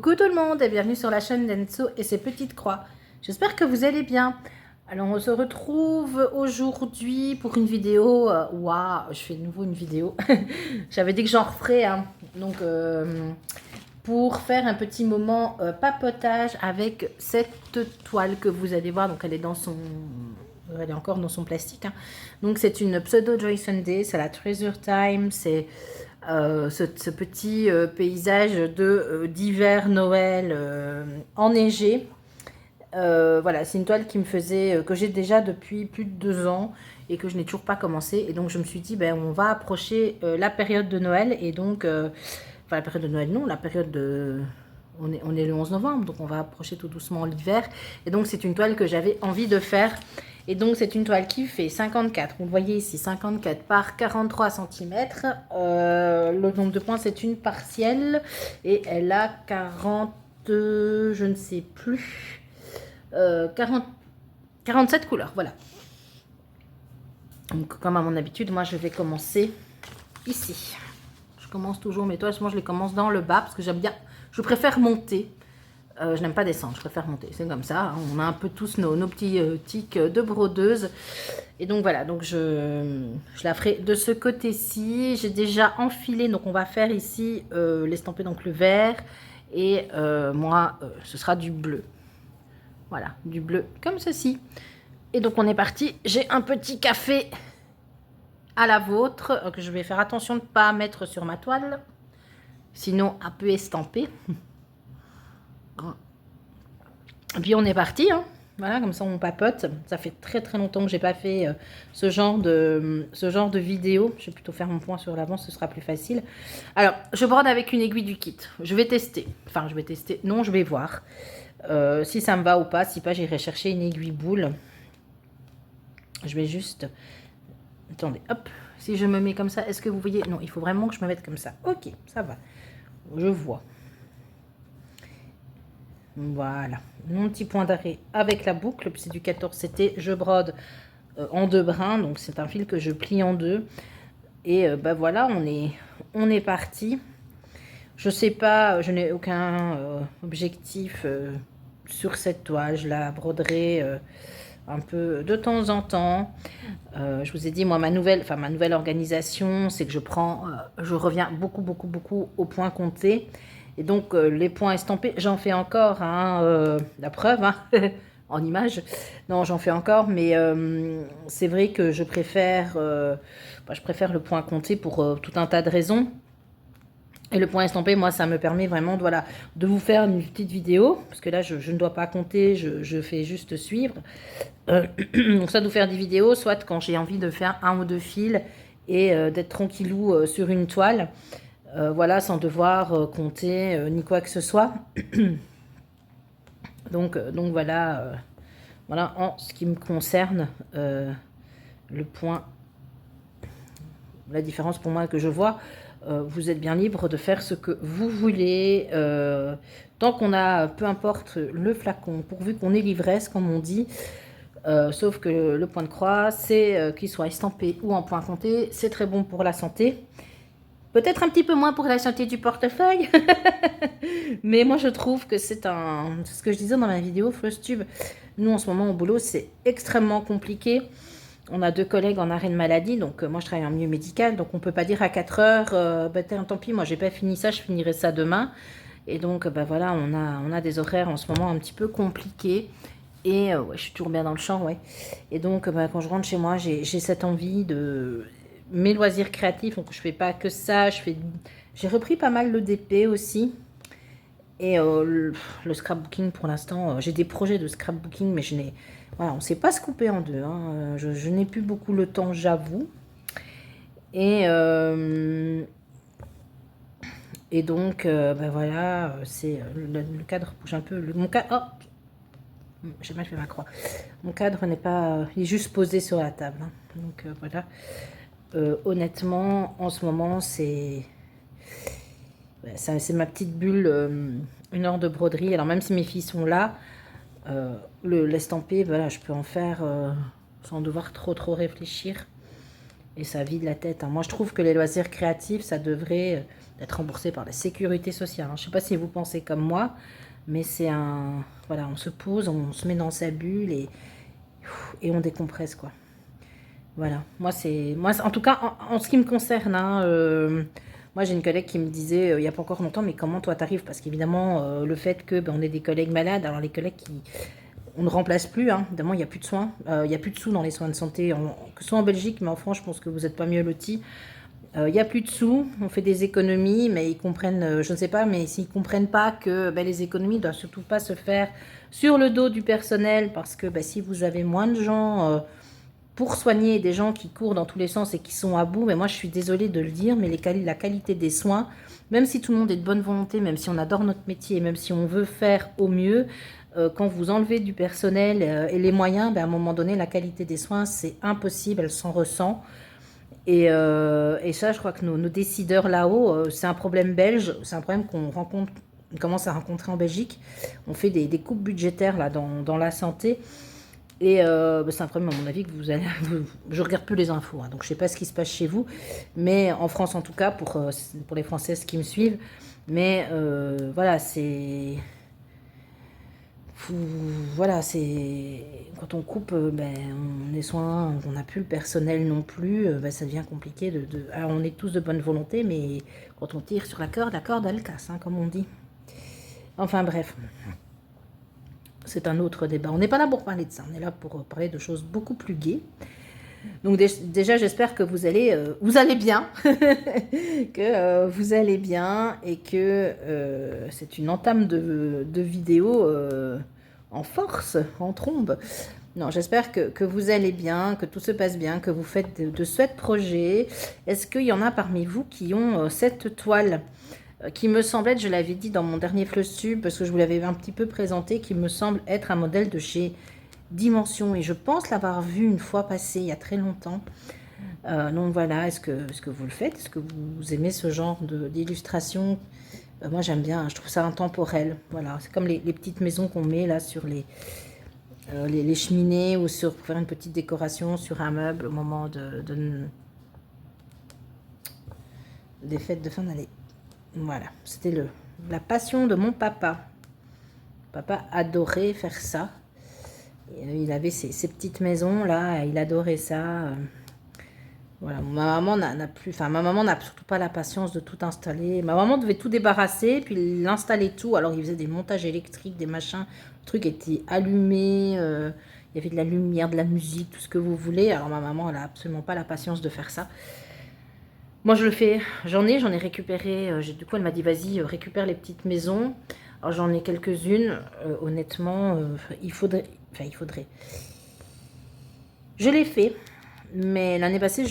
Coucou tout le monde et bienvenue sur la chaîne d'Enso et ses petites croix. J'espère que vous allez bien. Alors on se retrouve aujourd'hui pour une vidéo. Waouh, je fais de nouveau une vidéo. J'avais dit que j'en referais. Hein. Donc pour faire un petit moment papotage avec cette toile que vous allez voir. Donc elle est dans son... Elle est encore dans son plastique. Hein. Donc c'est une pseudo Joy Sunday, c'est la Treasure Time, c'est ce petit paysage d'hiver, Noël enneigé. Voilà, c'est une toile qui me faisait, que j'ai déjà depuis plus de 2 ans et que je n'ai toujours pas commencé. Et donc je me suis dit, ben, on va approcher la période de Noël et donc, enfin la période de Noël non, la période de... On est le 11 novembre, donc on va approcher tout doucement l'hiver. Et donc c'est une toile que j'avais envie de faire. Et donc c'est une toile qui fait 54, vous le voyez ici, 54 par 43 cm. Le nombre de points c'est une partielle et elle a 40, je ne sais plus, 47 couleurs, voilà. Donc comme à mon habitude, moi je vais commencer ici. Je commence toujours mes toiles, moi je les commence dans le bas parce que j'aime bien, je préfère monter. Je n'aime pas descendre, je préfère monter. C'est comme ça, hein. On a un peu tous nos petits tics de brodeuse. Et donc voilà, donc je la ferai de ce côté-ci. J'ai déjà enfilé, donc on va faire ici l'estamper, donc le vert. Et moi, ce sera du bleu. Voilà, du bleu comme ceci. Et donc on est parti. J'ai un petit café à la vôtre que je vais faire attention de ne pas mettre sur ma toile. Sinon, un peu estampé. Et puis on est parti, hein. Voilà, comme ça on papote. Ça fait très très longtemps que j'ai pas fait ce genre de vidéo. Je vais plutôt faire mon point sur l'avant, ce sera plus facile. Alors, je brode avec une aiguille du kit. Je vais tester. Enfin, je vais tester. Non, je vais voir si ça me va ou pas. Si pas, j'irai chercher une aiguille boule. Je vais juste... Attendez, hop. Si je me mets comme ça, est-ce que vous voyez? Non, il faut vraiment que je me mette comme ça. Ok, ça va. Je vois. Voilà, mon petit point d'arrêt avec la boucle, c'est du 14 CT, je brode en 2 brins, donc c'est un fil que je plie en 2. Et ben voilà, on est parti. Je sais pas, je n'ai aucun objectif sur cette toile, je la broderai un peu de temps en temps. Je vous ai dit, moi, ma nouvelle organisation, c'est que je reviens beaucoup au point compté. Et donc, les points estampés, j'en fais encore, hein, la preuve, hein, en image. Non, j'en fais encore, mais c'est vrai que je préfère le point compté pour tout un tas de raisons. Et le point estampé, moi, ça me permet vraiment voilà, de vous faire une petite vidéo, parce que là, je ne dois pas compter, je fais juste suivre. Donc ça, de vous faire des vidéos, soit quand j'ai envie de faire 1 ou 2 fils et d'être tranquillou sur une toile. Voilà, sans devoir compter ni quoi que ce soit. donc voilà, voilà en ce qui me concerne, le point, la différence pour moi que je vois, vous êtes bien libre de faire ce que vous voulez, tant qu'on a, peu importe le flacon, pourvu qu'on ait l'ivresse, comme on dit. Sauf que le point de croix, c'est qu'il soit estampé ou en point compté, c'est très bon pour la santé. Peut-être un petit peu moins pour la santé du portefeuille. Mais moi, je trouve que c'est ce que je disais dans ma vidéo Flostube. Nous, en ce moment, au boulot, c'est extrêmement compliqué. On a 2 collègues en arrêt de maladie. Donc, moi, je travaille en milieu médical. Donc, on ne peut pas dire à 4 heures, bah, tant pis, moi, j'ai pas fini ça, je finirai ça demain. Et donc, bah, voilà, on a des horaires en ce moment un petit peu compliqués. Et ouais, je suis toujours bien dans le champ, ouais. Et donc, bah, quand je rentre chez moi, j'ai cette envie de... Mes loisirs créatifs, donc je fais pas que ça, j'ai repris pas mal le DP aussi. Et le scrapbooking pour l'instant, j'ai des projets de scrapbooking, mais voilà, on ne sait pas se couper en deux. Hein. Je n'ai plus beaucoup le temps, j'avoue. Et donc, ben voilà, c'est le cadre bouge un peu. Mon cadre, oh, j'ai mal fait ma croix. Mon cadre n'est pas, il est juste posé sur la table. Hein. Donc voilà. Honnêtement, en ce moment, c'est ma petite bulle, 1 heure de broderie. Alors même si mes filles sont là, l'estampé, voilà, je peux en faire sans devoir trop réfléchir. et ça vide la tête. Hein. Moi, je trouve que les loisirs créatifs, ça devrait être remboursé par la sécurité sociale. Hein. Je ne sais pas si vous pensez comme moi, mais c'est un... Voilà, on se pose, on se met dans sa bulle et on décompresse, quoi. Voilà, moi, en tout cas, en ce qui me concerne, hein, moi, j'ai une collègue qui me disait, il n'y a pas encore longtemps, mais comment toi t'arrives? Parce qu'évidemment, le fait que on ait des collègues malades, alors les collègues qui... On ne remplace plus, hein. Évidemment, il n'y a plus de soins, il n'y a plus de sous dans les soins de santé, que ce soit en Belgique, mais en France, je pense que vous n'êtes pas mieux lotis. Il n'y a plus de sous, on fait des économies, mais ils comprennent, je ne sais pas, mais s'ils ne comprennent pas que les économies ne doivent surtout pas se faire sur le dos du personnel, parce que si vous avez moins de gens pour soigner des gens qui courent dans tous les sens et qui sont à bout, mais moi je suis désolée de le dire, mais la qualité des soins, même si tout le monde est de bonne volonté, même si on adore notre métier, même si on veut faire au mieux, quand vous enlevez du personnel et les moyens, à un moment donné, la qualité des soins, c'est impossible, elle s'en ressent. Et ça, je crois que nos décideurs là-haut, c'est un problème belge, c'est un problème qu'on commence à rencontrer en Belgique. On fait des coupes budgétaires là, dans la santé. Et c'est un problème, à mon avis, que je regarde plus les infos, hein, donc je ne sais pas ce qui se passe chez vous, mais en France en tout cas, pour les Françaises qui me suivent. Mais voilà, voilà, c'est quand on coupe les soins, on n'a plus le personnel non plus, ça devient compliqué. Alors on est tous de bonne volonté, mais quand on tire sur la corde elle casse, hein, comme on dit. Enfin bref, c'est un autre débat. On n'est pas là pour parler de ça, on est là pour parler de choses beaucoup plus gaies. Donc déjà, j'espère que vous allez bien, que vous allez bien et que c'est une entame de vidéo en force, en trombe. Non, j'espère que vous allez bien, que tout se passe bien, que vous faites de chouettes projets. Est-ce qu'il y en a parmi vous qui ont cette toile qui me semble être, je l'avais dit dans mon dernier Fleussub, parce que je vous l'avais un petit peu présenté, qui me semble être un modèle de chez Dimension, et je pense l'avoir vu une fois passer il y a très longtemps. Donc voilà, est-ce que vous le faites? Est-ce que vous aimez ce genre d'illustration? Moi j'aime bien, je trouve ça intemporel. Voilà, c'est comme les petites maisons qu'on met là sur les cheminées ou pour faire une petite décoration sur un meuble au moment des fêtes de fin d'année. Voilà, c'était la passion de mon papa. Papa adorait faire ça. Il avait ses petites maisons là, il adorait ça. Voilà, ma maman n'a surtout pas la patience de tout installer. Ma maman devait tout débarrasser, puis il installait tout. Alors il faisait des montages électriques, des machins. Le truc était allumé, il y avait de la lumière, de la musique, tout ce que vous voulez. Alors ma maman, elle n'a absolument pas la patience de faire ça. Moi je le fais, j'en ai récupéré. Du coup elle m'a dit vas-y, récupère les petites maisons. Alors j'en ai quelques-unes, honnêtement, il faudrait... Je l'ai fait, mais l'année passée,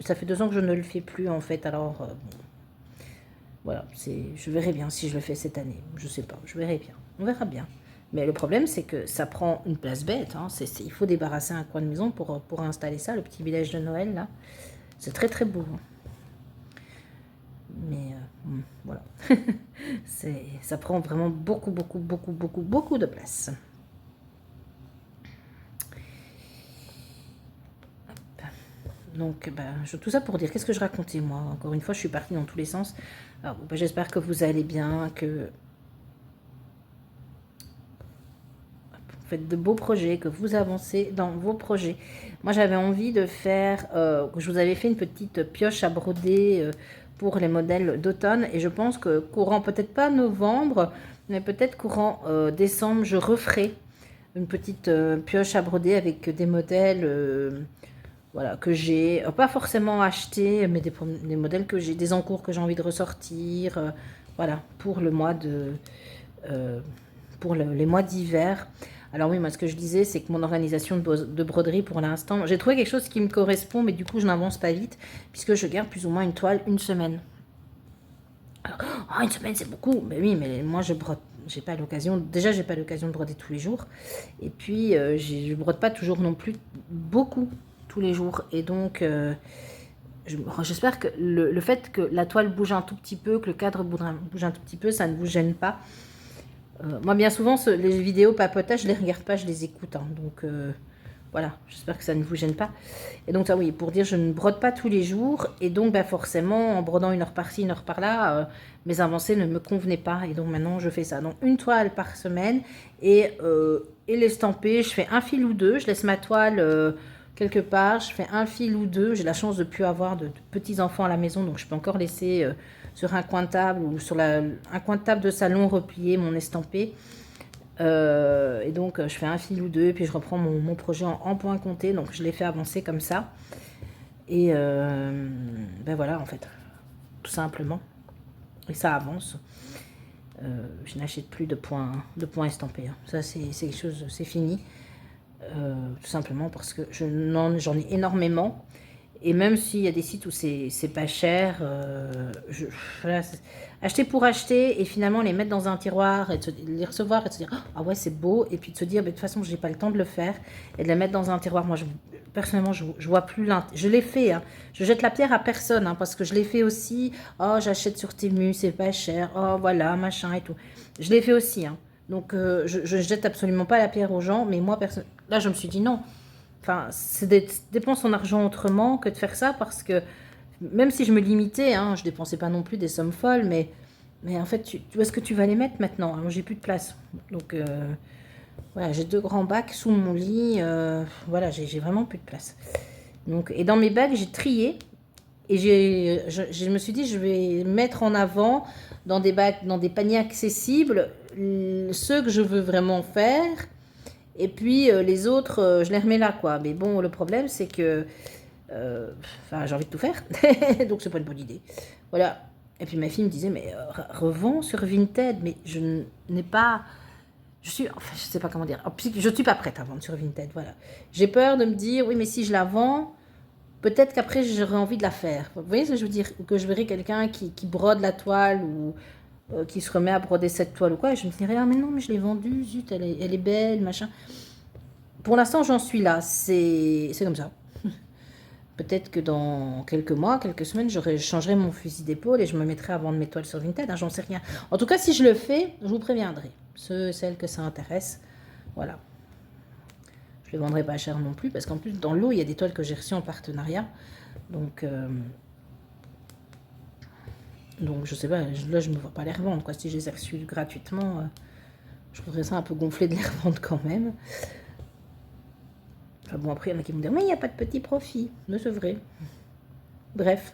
ça fait 2 ans que je ne le fais plus, en fait. Alors, voilà, je verrai bien si je le fais cette année. Je sais pas, je verrai bien. On verra bien. Mais le problème, c'est que ça prend une place bête. Hein. Il faut débarrasser un coin de maison pour installer ça, le petit village de Noël, là. C'est très, très beau. Hein. Mais, voilà. Ça prend vraiment beaucoup, beaucoup, beaucoup, beaucoup, beaucoup de place. Donc, tout ça pour dire, qu'est-ce que je racontais, moi? Encore une fois, je suis partie dans tous les sens. Alors, j'espère que vous allez bien, que vous faites de beaux projets, que vous avancez dans vos projets. Moi, j'avais envie de faire... je vous avais fait une petite pioche à broder pour les modèles d'automne. Et je pense que courant, peut-être pas novembre, mais peut-être courant décembre, je referai une petite pioche à broder avec des modèles... voilà, que j'ai pas forcément acheté, mais des modèles que j'ai, des encours que j'ai envie de ressortir, voilà, pour le mois les mois d'hiver. Alors oui, moi ce que je disais, c'est que mon organisation de broderie pour l'instant, j'ai trouvé quelque chose qui me correspond, mais du coup je n'avance pas vite, puisque je garde plus ou moins une toile une semaine. Alors, oh, une semaine c'est beaucoup, mais oui, mais moi je brode. J'ai pas l'occasion de broder tous les jours, et puis je brode pas toujours non plus beaucoup tous les jours, et donc j'espère que le fait que la toile bouge un tout petit peu, que le cadre bouge un tout petit peu, ça ne vous gêne pas. Moi bien souvent les vidéos papotage, je les regarde pas, je les écoute, hein, donc Voilà, j'espère que ça ne vous gêne pas. Et donc ça oui, pour dire je ne brode pas tous les jours. Et donc bah, forcément, en brodant une heure par-ci, une heure par-là, mes avancées ne me convenaient pas. Et donc maintenant, je fais ça. Donc une toile par semaine et l'estamper. Je fais un fil ou deux. Je laisse ma toile quelque part. Je fais un fil ou deux. J'ai la chance de ne plus avoir de petits-enfants à la maison. Donc je peux encore laisser sur un coin de table ou sur un coin de table de salon replié mon estampé. Et donc je fais un fil ou deux, puis je reprends mon projet en point compté, donc je l'ai fait avancer comme ça. Et ben voilà, en fait, tout simplement. Et ça avance. Je n'achète plus de points estampés. Hein. Ça, c'est quelque chose, c'est fini. Tout simplement parce que j'en ai énormément. Et même s'il y a des sites où c'est pas cher, voilà, acheter pour acheter et finalement les mettre dans un tiroir et les recevoir et de se dire ah ouais c'est beau et puis de se dire de toute façon j'ai pas le temps de le faire et de les mettre dans un tiroir. Moi personnellement je vois plus l'intérêt. Je l'ai fait, hein. Je jette la pierre à personne hein, parce que je l'ai fait aussi. Oh j'achète sur Temu, c'est pas cher. Oh voilà machin et tout. Je l'ai fait aussi. Hein. Donc je jette absolument pas la pierre aux gens, mais moi là je me suis dit non. Enfin, c'est dépenser son argent autrement que de faire ça parce que même si je me limitais, hein, je dépensais pas non plus des sommes folles, mais en fait, où est-ce que tu vas les mettre maintenant? Moi, j'ai plus de place. Donc, voilà, j'ai 2 grands bacs sous mon lit. Voilà, j'ai vraiment plus de place. Donc, et dans mes bacs, j'ai trié et je me suis dit, je vais mettre en avant dans des bacs, dans des paniers accessibles, ceux que je veux vraiment faire. Et puis les autres, je les remets là, quoi. Mais bon, le problème, c'est que j'ai envie de tout faire. Donc, c'est pas une bonne idée. Voilà. Et puis, ma fille me disait, mais revends sur Vinted. Mais je n'ai pas... je sais pas comment dire. Je suis pas prête à vendre sur Vinted, voilà. J'ai peur de me dire, oui, mais si je la vends, peut-être qu'après, j'aurai envie de la faire. Vous voyez ce que je veux dire? Que je verrai quelqu'un qui brode la toile ou qui se remet à broder cette toile ou quoi, et je me dirais, ah mais non, mais je l'ai vendue, zut, elle est belle, machin. Pour l'instant, j'en suis là, c'est comme ça. Peut-être que dans quelques mois, quelques semaines, je changerai mon fusil d'épaule et je me mettrai à vendre mes toiles sur Vinted, hein, j'en sais rien. En tout cas, si je le fais, je vous préviendrai. Celles que ça intéresse, voilà. Je ne les vendrai pas cher non plus, parce qu'en plus, dans l'eau, il y a des toiles que j'ai reçues en partenariat. Donc, je sais pas, là, je ne me vois pas les revendre, quoi. Si je les ai reçues gratuitement, je trouverais ça un peu gonflé de les revendre quand même. Enfin bon, après, il y en a qui vont dire, mais il n'y a pas de petit profit. Mais c'est vrai. Bref.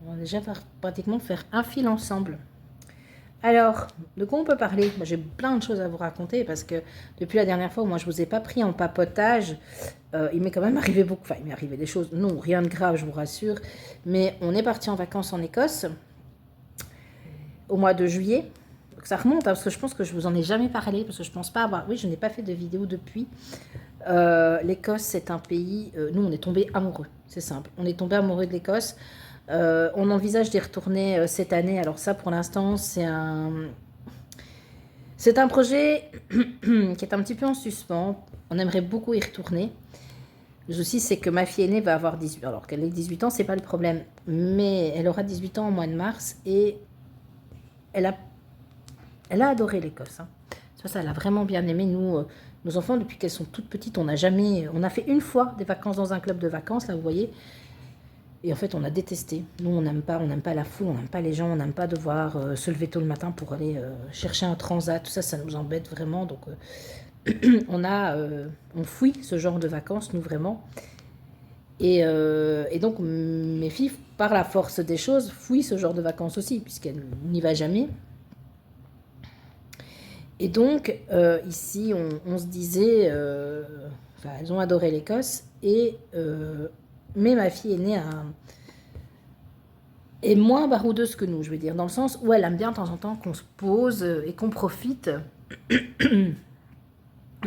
On va déjà pratiquement faire un fil ensemble. Alors, de quoi on peut parler? J'ai plein de choses à vous raconter parce que depuis la dernière fois où moi je vous ai pas pris en papotage, il m'est quand même arrivé beaucoup, enfin il m'est arrivé des choses, non rien de grave je vous rassure, mais on est parti en vacances en Écosse au mois de juillet. Donc ça remonte hein, parce que je pense que je vous en ai jamais parlé parce que je pense pas avoir, oui je n'ai pas fait de vidéo depuis. L'Écosse c'est un pays, nous on est tombé amoureux, c'est simple, on est tombé amoureux de l'Écosse. On envisage d'y retourner cette année. Alors ça, pour l'instant, c'est un projet qui est un petit peu en suspens. On aimerait beaucoup y retourner. Le souci, c'est que ma fille aînée va avoir 18 ans. Alors qu'elle ait 18 ans, c'est pas le problème. Mais elle aura 18 ans au mois de mars et elle a adoré l'Écosse. Hein. Ça, elle a vraiment bien aimé. Nous, nos enfants, depuis qu'elles sont toutes petites, on a fait une fois des vacances dans un club de vacances, là, vous voyez. Et en fait, on a détesté. Nous, on n'aime pas la foule, on n'aime pas les gens, on n'aime pas devoir se lever tôt le matin pour aller chercher un transat. Tout ça, ça nous embête vraiment. Donc, on fuit ce genre de vacances, nous, vraiment. Et donc, mes filles, par la force des choses, fuient ce genre de vacances aussi, puisqu'elles n'y vont jamais. Et donc, ici, on se disait... elles ont adoré l'Écosse et... mais ma fille aînée est moins baroudeuse que nous, je veux dire, dans le sens où elle aime bien de temps en temps qu'on se pose et qu'on profite une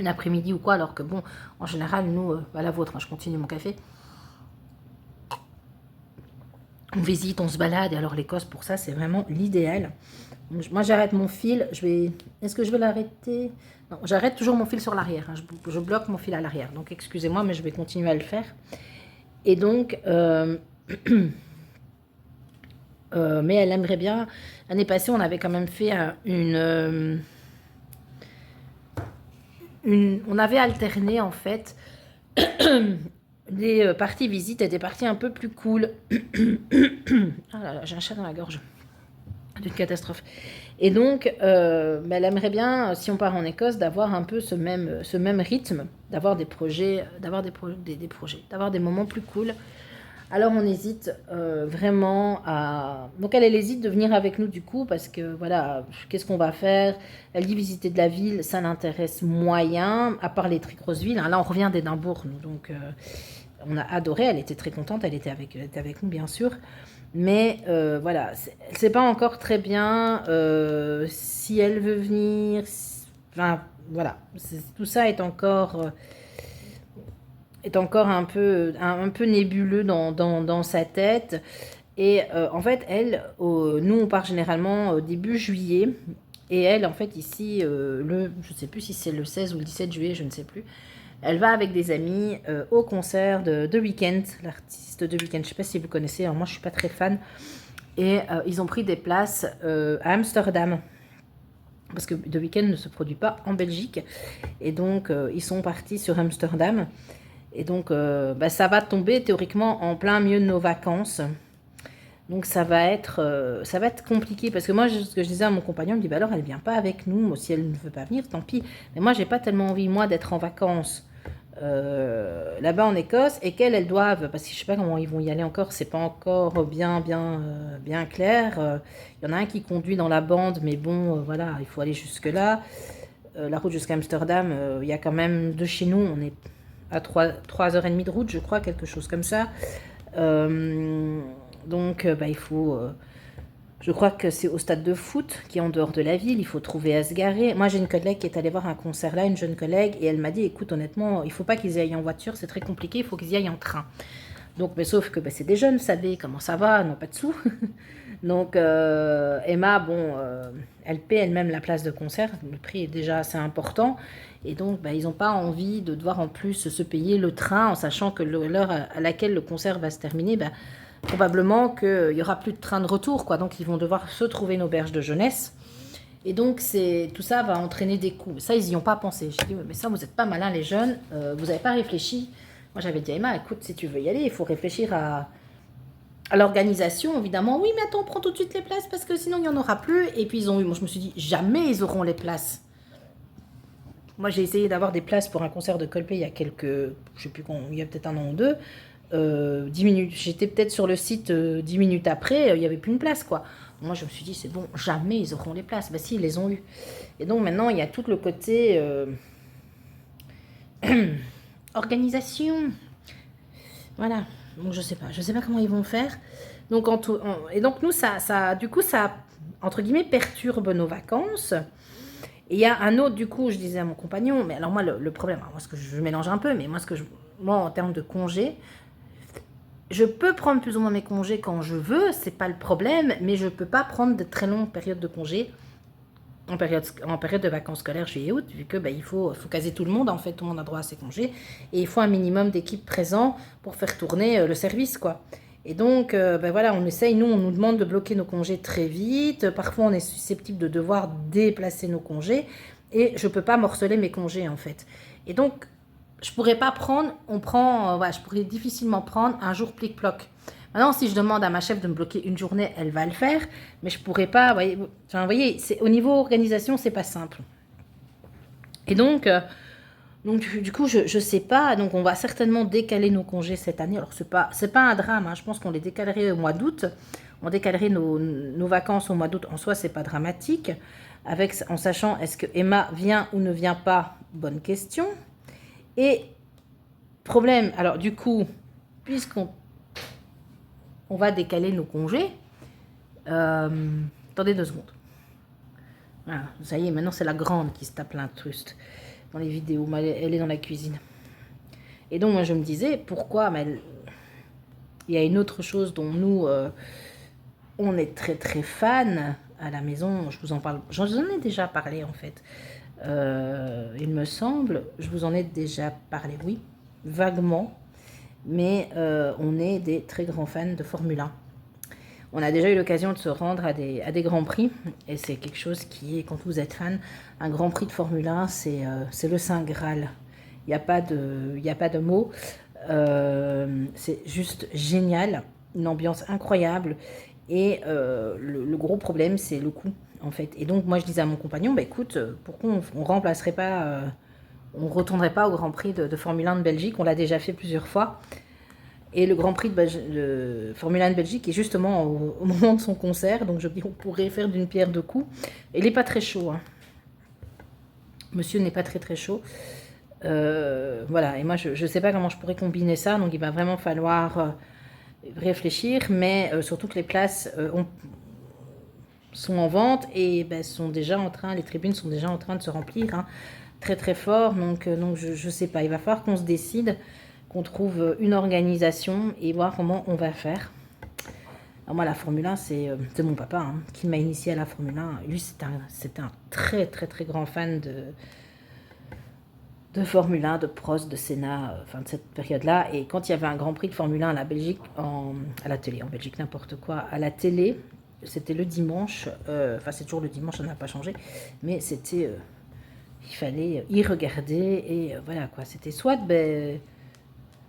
après-midi ou quoi, alors que bon, en général, nous, la vôtre, hein, je continue mon café, on visite, on se balade, et alors l'Écosse, pour ça, c'est vraiment l'idéal. Moi, j'arrête mon fil, est-ce que je vais l'arrêter? Non, j'arrête toujours mon fil sur l'arrière, hein, je bloque mon fil à l'arrière, donc excusez-moi, mais je vais continuer à le faire. Et donc, mais elle aimerait bien. L'année passée, on avait quand même fait on avait alterné en fait des parties visites et des parties un peu plus cool. Ah là là, j'ai un chat dans la gorge. D'une catastrophe. Et donc, elle aimerait bien, si on part en Écosse, d'avoir un peu ce même rythme, d'avoir des projets, d'avoir des projets, d'avoir des moments plus cool. Alors on hésite vraiment à... Donc elle hésite de venir avec nous du coup, parce que voilà, qu'est-ce qu'on va faire? Elle dit visiter de la ville, ça l'intéresse moyen, à part les très grosses villes. Là on revient d'Édimbourg, nous, donc on a adoré, elle était très contente, elle était avec nous bien sûr. Mais voilà, c'est pas encore très bien si elle veut venir. Enfin, voilà, tout ça est encore un peu nébuleux dans sa tête. Et en fait, elle, nous, on part généralement début juillet. Et elle, en fait, ici, je ne sais plus si c'est le 16 ou le 17 juillet, je ne sais plus. Elle va avec des amis au concert de The Weeknd, l'artiste The Weeknd. Je ne sais pas si vous connaissez, moi je ne suis pas très fan. Et ils ont pris des places à Amsterdam. Parce que The Weeknd ne se produit pas en Belgique. Et donc ils sont partis sur Amsterdam. Et donc ça va tomber théoriquement en plein milieu de nos vacances. Donc ça va être compliqué. Parce que moi, ce que je disais à mon compagnon, il me dit, bah alors elle ne vient pas avec nous. Si elle ne veut pas venir, tant pis. Mais moi, j'ai pas tellement envie, moi, d'être en vacances là-bas en Écosse, et qu'elles, elles doivent, parce que je sais pas comment ils vont y aller encore, c'est pas encore bien clair. Il y en a un qui conduit dans la bande, mais bon, voilà, il faut aller jusque-là. La route jusqu'à Amsterdam, il y a quand même de chez nous, on est à 3h30 de route, je crois, quelque chose comme ça. Donc, il faut... je crois que c'est au stade de foot qui est en dehors de la ville. Il faut trouver à se garer. Moi, j'ai une collègue qui est allée voir un concert là, une jeune collègue, et elle m'a dit, écoute, honnêtement, il ne faut pas qu'ils y aillent en voiture, c'est très compliqué, il faut qu'ils y aillent en train. Donc, mais sauf que c'est des jeunes, vous savez, comment ça va, n'ont pas de sous. Donc, Emma, bon, elle paie elle-même la place de concert. Le prix est déjà assez important. Et donc, ils n'ont pas envie de devoir en plus se payer le train, en sachant que l'heure à laquelle le concert va se terminer, probablement qu'il n'y aura plus de train de retour, quoi. Donc, ils vont devoir se trouver une auberge de jeunesse. Et donc, tout ça va entraîner des coûts. Ça, ils n'y ont pas pensé. J'ai dit, mais ça, vous n'êtes pas malins, les jeunes. Vous n'avez pas réfléchi. Moi, j'avais dit à Emma, écoute, si tu veux y aller, il faut réfléchir à l'organisation, évidemment. Oui, mais attends, on prend tout de suite les places parce que sinon, il n'y en aura plus. Et puis, moi, je me suis dit, jamais ils auront les places. Moi, j'ai essayé d'avoir des places pour un concert de Coldplay il y a je sais plus quand, il y a peut-être un an ou deux. 10 minutes, j'étais peut-être sur le site 10 minutes après, il n'y avait plus une place, quoi. Moi, je me suis dit, c'est bon, jamais ils auront les places. Si, ils les ont eues. Et donc, maintenant, il y a tout le côté organisation. Voilà. Donc, je sais pas comment ils vont faire. Donc, et donc, nous, du coup, ça, entre guillemets, perturbe nos vacances. Et il y a un autre, du coup, je disais à mon compagnon, mais alors moi, le problème, alors moi, ce que je mélange un peu, mais moi, en termes de congés, je peux prendre plus ou moins mes congés quand je veux, c'est pas le problème, mais je peux pas prendre de très longues périodes de congés en période de vacances scolaires juillet-août, vu que il faut caser tout le monde, en fait, tout le monde a droit à ses congés, et il faut un minimum d'équipes présents pour faire tourner le service, quoi. Et donc, voilà, on essaye, nous, on nous demande de bloquer nos congés très vite, parfois on est susceptible de devoir déplacer nos congés, et je peux pas morceler mes congés, en fait. Et donc, je pourrais pas prendre, je pourrais difficilement prendre un jour plic-ploc. Maintenant, si je demande à ma chef de me bloquer une journée, elle va le faire, mais je pourrais pas, vous voyez, au niveau organisation, c'est pas simple. Et donc du coup, je sais pas, donc on va certainement décaler nos congés cette année. Alors, c'est pas un drame, hein. Je pense qu'on les décalerait au mois d'août, on décalerait nos vacances au mois d'août, en soi, c'est pas dramatique, en sachant, est-ce que Emma vient ou ne vient pas? Bonne question. Et problème, alors du coup, puisqu'on va décaler nos congés, attendez 2 secondes. Voilà, ça y est, maintenant c'est la grande qui se tape l'incruste dans les vidéos, elle est dans la cuisine. Et donc moi je me disais, pourquoi il y a une autre chose dont nous, on est très très fan à la maison, je vous en parle, j'en ai déjà parlé en fait. Il me semble, je vous en ai déjà parlé, oui, vaguement. mais on est des très grands fans de Formule 1. On a déjà eu l'occasion de se rendre à des grands prix, et c'est quelque chose qui est, quand vous êtes fan, un grand prix de Formule 1, c'est le Saint Graal. Il n'y a pas de mots. C'est juste génial, une ambiance incroyable. Et le gros problème, c'est le coût, en fait. Et donc, moi, je disais à mon compagnon, bah, écoute, pourquoi on remplacerait pas, on retournerait pas au Grand Prix de Formule 1 de Belgique? On l'a déjà fait plusieurs fois. Et le Grand Prix de Formule 1 de Belgique est justement au moment de son concert. Donc, je dis, on pourrait faire d'une pierre deux coups. Et il n'est pas très chaud, hein. Monsieur n'est pas très très chaud. Voilà, et moi je ne sais pas comment je pourrais combiner ça, donc il va vraiment falloir réfléchir, mais surtout que les places sont en vente et ben, sont déjà en train, les tribunes sont déjà en train de se remplir, hein, très très fort, donc je ne sais pas, il va falloir qu'on se décide, qu'on trouve une organisation et voir comment on va faire. Alors moi la Formule 1 c'est mon papa, hein, qui m'a initié à la Formule 1, lui c'était un très très très grand fan de Formule 1, de Prost, de Senna, enfin de cette période-là. Et quand il y avait un Grand Prix de Formule 1 à la Belgique, à la télé, en Belgique, n'importe quoi, à la télé, c'était le dimanche, enfin c'est toujours le dimanche, ça n'a pas changé, mais c'était, il fallait y regarder, et voilà quoi, c'était soit, ben,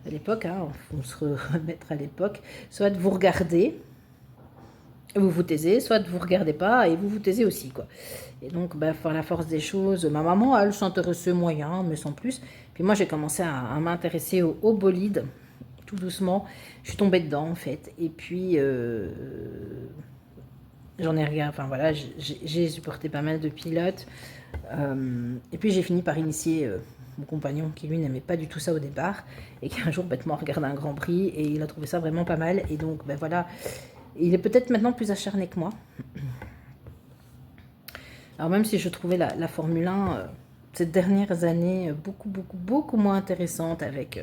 à l'époque, hein, on se remettre à l'époque, soit vous regardez, vous vous taisez, soit vous regardez pas et vous vous taisez aussi, quoi. Et donc, bah, par la force des choses, ma maman, elle s'intéressait moyen, mais sans plus. Puis moi, j'ai commencé à m'intéresser au bolide, tout doucement. Je suis tombée dedans, en fait. Et puis, j'en ai regardé, enfin voilà, j'ai supporté pas mal de pilotes. Et puis, j'ai fini par initier mon compagnon, qui lui n'aimait pas du tout ça au départ, et qui un jour bêtement regardé un Grand Prix, et il a trouvé ça vraiment pas mal. Et donc, ben voilà, il est peut-être maintenant plus acharné que moi. Alors même si je trouvais la Formule 1 ces dernières années beaucoup moins intéressante avec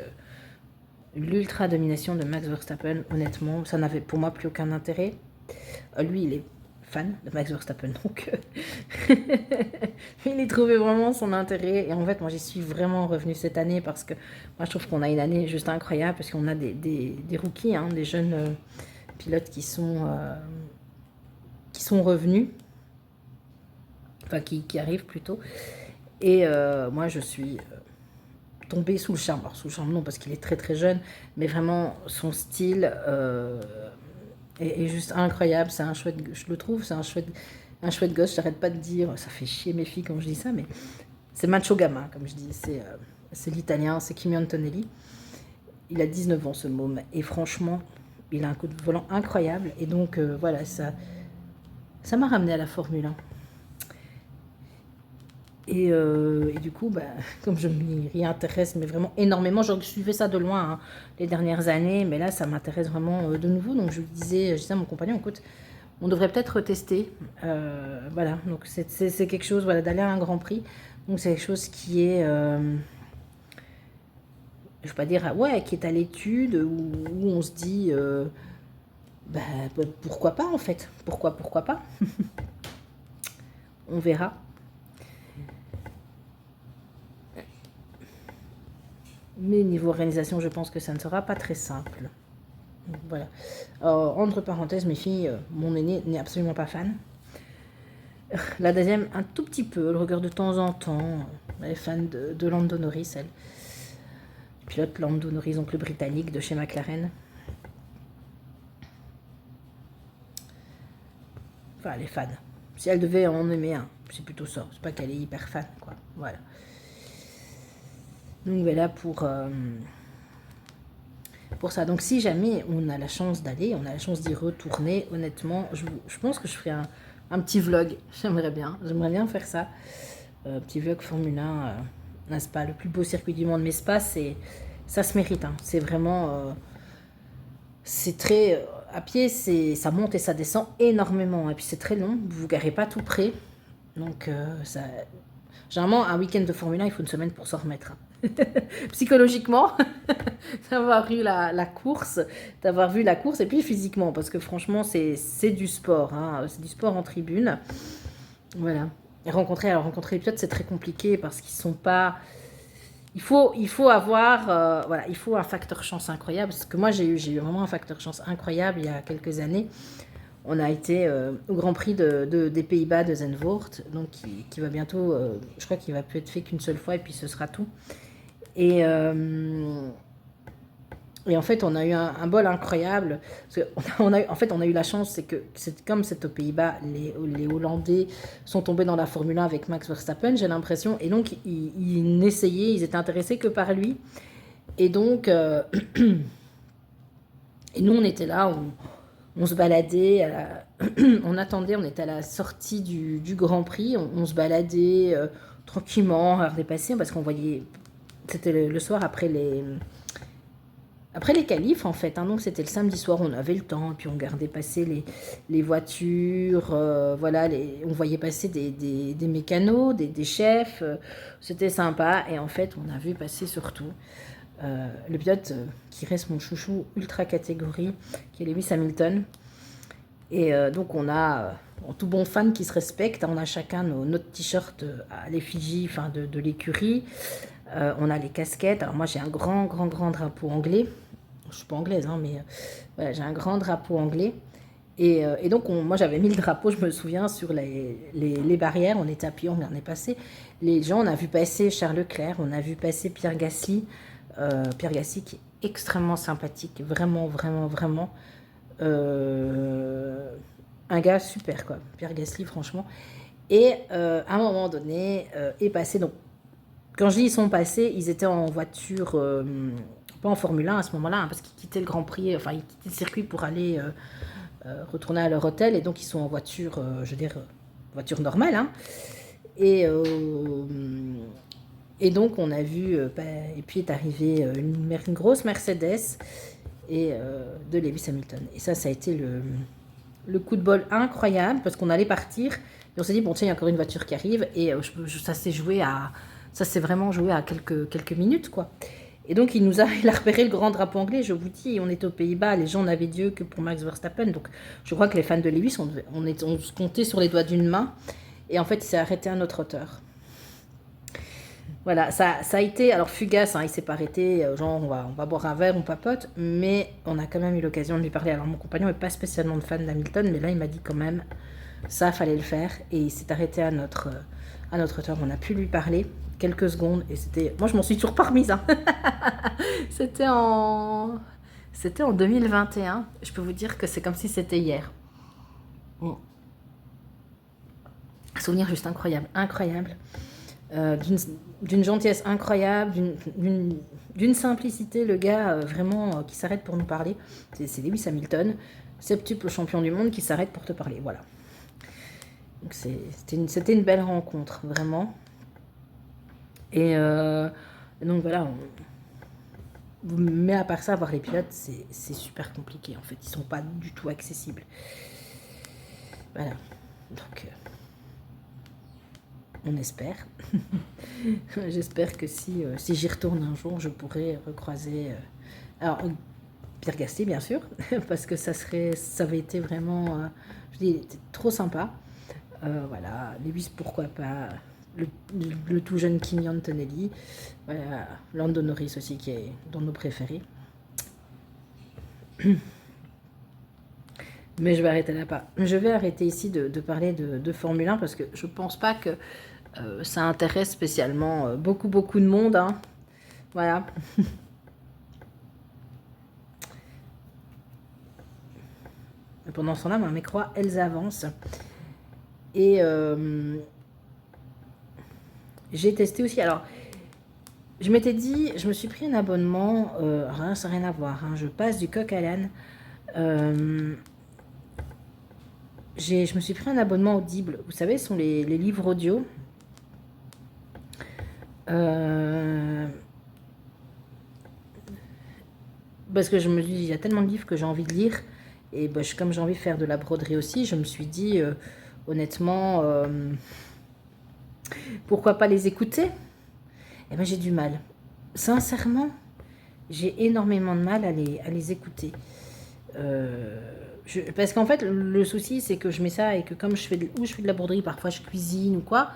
l'ultra domination de Max Verstappen, honnêtement, ça n'avait pour moi plus aucun intérêt. Lui, il est fan de Max Verstappen, donc il y trouvait vraiment son intérêt. Et en fait, moi, j'y suis vraiment revenue cette année parce que moi, je trouve qu'on a une année juste incroyable parce qu'on a des rookies, hein, des jeunes pilotes qui sont revenus. Enfin, qui arrivent plutôt. Et moi, je suis tombée sous le charme. Alors, sous le charme, non, parce qu'il est très très jeune, mais vraiment, son style est juste incroyable. C'est un chouette, je le trouve, c'est un chouette gosse. J'arrête pas de dire, ça fait chier mes filles quand je dis ça, mais c'est macho gamin, comme je dis. C'est l'italien, c'est Kimi Antonelli. Il a 19 ans, ce môme. Et franchement, il a un coup de volant incroyable. Et donc, voilà, ça m'a ramené à la Formule 1. Et du coup, bah, comme je m'y réintéresse, mais vraiment énormément, je suivais ça de loin, hein, les dernières années, mais là, ça m'intéresse vraiment de nouveau. Donc, je disais à mon compagnon, écoute, on devrait peut-être tester. Voilà, donc c'est quelque chose, voilà, d'aller à un Grand Prix. Donc, c'est quelque chose qui est, je ne vais pas dire, ouais, qui est à l'étude, où on se dit, bah, pourquoi pas en fait, pourquoi pas. On verra. Mais niveau organisation, je pense que ça ne sera pas très simple. Donc, voilà. Entre parenthèses, mes filles, mon aînée n'est absolument pas fan. La deuxième, un tout petit peu, elle regarde de temps en temps. Elle est fan de Lando Norris, elle. Pilote Lando Norris, donc le britannique de chez McLaren. Enfin, elle est fan. Si elle devait en aimer un, c'est plutôt ça. C'est pas qu'elle est hyper fan, quoi. Voilà. Donc voilà pour ça. Donc si jamais on a la chance d'aller, on a la chance d'y retourner, honnêtement, je pense que je ferai un petit vlog. J'aimerais bien faire ça. Petit vlog Formule 1, n'est-ce pas, le plus beau circuit du monde. Mais Spa, ça se mérite. Hein. C'est vraiment... c'est très... à pied, ça monte et ça descend énormément. Et puis c'est très long, vous ne garez pas tout près. Donc ça... Généralement, un week-end de Formule 1, il faut une semaine pour s'en remettre. Psychologiquement, d'avoir vu la course, et puis physiquement, parce que franchement, c'est du sport. Hein, c'est du sport en tribune. Voilà. Et rencontrer les pilotes, c'est très compliqué parce qu'ils sont pas... il faut avoir, voilà, il faut un facteur chance incroyable. Parce que moi, j'ai eu vraiment un facteur chance incroyable il y a quelques années. On a été au Grand Prix des Pays-Bas de Zandvoort, donc qui va bientôt, je crois qu'il va plus être fait qu'une seule fois et puis ce sera tout. Et, et en fait, on a eu un bol incroyable. Parce que en fait, on a eu la chance, c'est que comme c'est aux Pays-Bas, les Hollandais sont tombés dans la Formule 1 avec Max Verstappen, j'ai l'impression. Et donc, ils n'essayaient, ils étaient intéressés que par lui. Et donc, et nous, on était là, on se baladait, on attendait, on était à la sortie du Grand Prix, on se baladait tranquillement, on regardait passer, parce qu'on voyait, c'était le soir après les qualifs en fait, hein, donc c'était le samedi soir, on avait le temps, puis on regardait passer les voitures, voilà, on voyait passer des mécanos, des chefs, c'était sympa, et en fait on a vu passer surtout le pilote qui reste mon chouchou ultra catégorie, qui est Lewis Hamilton. Et donc on a, en tout bon fan qui se respecte, on a chacun notre t-shirt à l'effigie de l'écurie, on a les casquettes. Alors moi j'ai un grand drapeau anglais, je suis pas anglaise, hein, mais voilà, j'ai un grand drapeau anglais. Et donc moi j'avais mis le drapeau, je me souviens, sur les barrières, on était appuyés, on regardait passer les gens, on a vu passer Charles Leclerc, on a vu passer Pierre Gasly qui est extrêmement sympathique, vraiment, un gars super quoi, Pierre Gasly franchement. Et à un moment donné est passé, donc quand je dis ils sont passés, ils étaient en voiture, pas en Formule 1 à ce moment-là, hein, parce qu'ils quittaient le Grand Prix, enfin ils quittaient le circuit pour aller retourner à leur hôtel, et donc ils sont en voiture, je veux dire, voiture normale, hein. Et donc on a vu, et puis est arrivée une grosse Mercedes et de Lewis Hamilton. Et ça a été le coup de bol incroyable, parce qu'on allait partir, et on s'est dit, bon tiens, il y a encore une voiture qui arrive, et ça s'est vraiment joué à quelques minutes, quoi. Et donc il a repéré le grand drapeau anglais, je vous dis, on était aux Pays-Bas, les gens n'avaient Dieu que pour Max Verstappen, donc je crois que les fans de Lewis, on se comptait sur les doigts d'une main, et en fait il s'est arrêté à notre hauteur. Voilà, ça a été, alors fugace, hein, il s'est pas arrêté, genre on va boire un verre, on papote, mais on a quand même eu l'occasion de lui parler. Alors mon compagnon n'est pas spécialement de fan d'Hamilton, mais là il m'a dit quand même, ça fallait le faire, et il s'est arrêté à notre hauteur, on a pu lui parler quelques secondes, et c'était, moi je m'en suis toujours pas remise, hein. c'était en 2021, je peux vous dire que c'est comme si c'était hier. Un souvenir juste incroyable. D'une gentillesse incroyable, d'une simplicité, le gars vraiment qui s'arrête pour nous parler. C'est Lewis Hamilton, septuple champion du monde, qui s'arrête pour te parler, voilà. Donc c'était une belle rencontre, vraiment. Et donc voilà, mais à part ça, voir les pilotes, c'est super compliqué, en fait, ils sont pas du tout accessibles. Voilà, donc on espère. J'espère que si j'y retourne un jour, je pourrai recroiser alors Pierre Gasly, bien sûr, parce que ça avait été vraiment, je dis, il était trop sympa. Voilà, Lewis, pourquoi pas, le tout jeune Kimi Antonelli, voilà, Lando Norris aussi, qui est dans nos préférés. Mais je vais arrêter là. Je vais arrêter ici de parler de Formule 1, parce que je pense pas que ça intéresse spécialement beaucoup de monde, hein. Voilà. Pendant ce temps-là, mes croix, elles avancent. Et j'ai testé aussi. Alors, je m'étais dit, je me suis pris un abonnement, ça n'a rien à voir, hein, je passe du coq à l'âne. Je me suis pris un abonnement Audible. Vous savez, ce sont les livres audio. Parce que je me dis, il y a tellement de livres que j'ai envie de lire. Et comme j'ai envie de faire de la broderie aussi, je me suis dit, honnêtement, pourquoi pas les écouter? Et ben j'ai du mal. Sincèrement, j'ai énormément de mal à les écouter. Parce qu'en fait, le souci, c'est que je mets ça et que comme je fais de la broderie, parfois je cuisine ou quoi.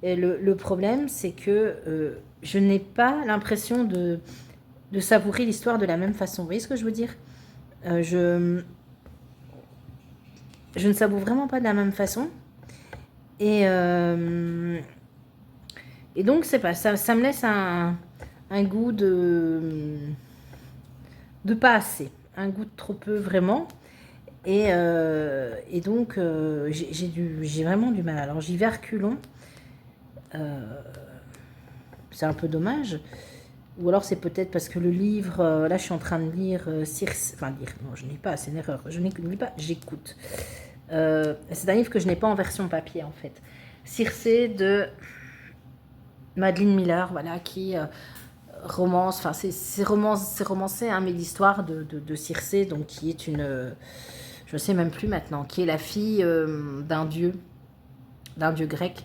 Et le problème, c'est que je n'ai pas l'impression de savourer l'histoire de la même façon. Vous voyez ce que je veux dire? Je ne savoure vraiment pas de la même façon. Et donc, c'est pas, ça me laisse un goût de pas assez. Un goût de trop peu, vraiment. Et donc, j'ai vraiment du mal. Alors, j'y vais à reculons. C'est un peu dommage. Ou alors, c'est peut-être parce que le livre... là, je suis en train de lire Circe... Enfin, lire... Non, je ne lis pas, c'est une erreur. Je ne lis pas, j'écoute. C'est un livre que je n'ai pas en version papier, en fait. Circe de Madeline Miller, voilà, qui romance... Enfin, c'est romancé, hein, mais l'histoire de Circe, donc qui est une... je ne sais même plus maintenant, qui est la fille d'un dieu grec.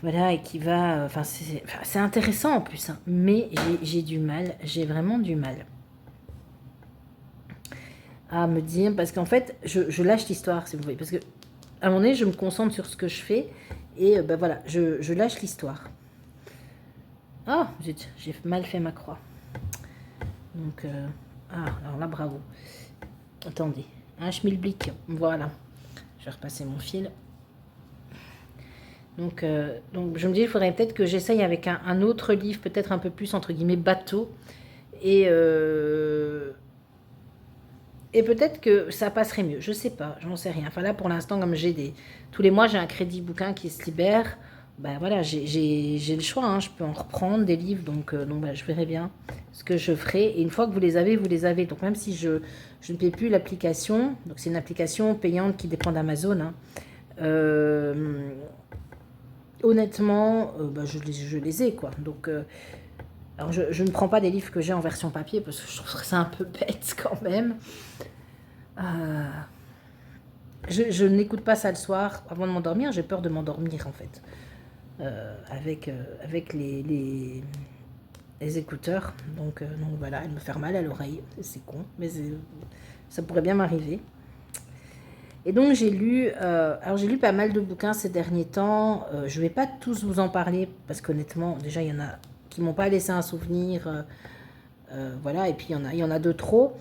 Voilà, et qui va... Enfin, c'est intéressant en plus, hein, mais j'ai du mal, j'ai vraiment du mal à me dire, parce qu'en fait, je lâche l'histoire, si vous voulez, parce que à un moment donné, je me concentre sur ce que je fais, et ben voilà, je lâche l'histoire. Ah, j'ai mal fait ma croix. Donc, alors là, bravo. Attendez, un schmilblick, voilà. Je vais repasser mon fil. Donc je me dis, il faudrait peut-être que j'essaye avec un autre livre, peut-être un peu plus, entre guillemets, bateau. Et peut-être que ça passerait mieux. Je sais pas, j'en sais rien. Enfin là, pour l'instant, comme tous les mois, j'ai un crédit bouquin qui se libère. Ben voilà, j'ai le choix. Hein. Je peux en reprendre des livres. Donc ben, je verrai bien ce que je ferai. Et une fois que vous les avez, vous les avez. Donc même si je ne paie plus l'application, donc c'est une application payante qui dépend d'Amazon. Hein. Honnêtement, bah, je les ai, quoi. Donc, alors je ne prends pas des livres que j'ai en version papier parce que je trouve que c'est un peu bête quand même. Je n'écoute pas ça le soir avant de m'endormir. J'ai peur de m'endormir, en fait. Avec les écouteurs. Donc voilà, elle me fait mal à l'oreille. C'est con, mais ça pourrait bien m'arriver. Et donc j'ai lu pas mal de bouquins ces derniers temps. Je ne vais pas tous vous en parler parce qu'honnêtement, déjà il y en a qui m'ont pas laissé un souvenir. Voilà, et puis il y en a de trop.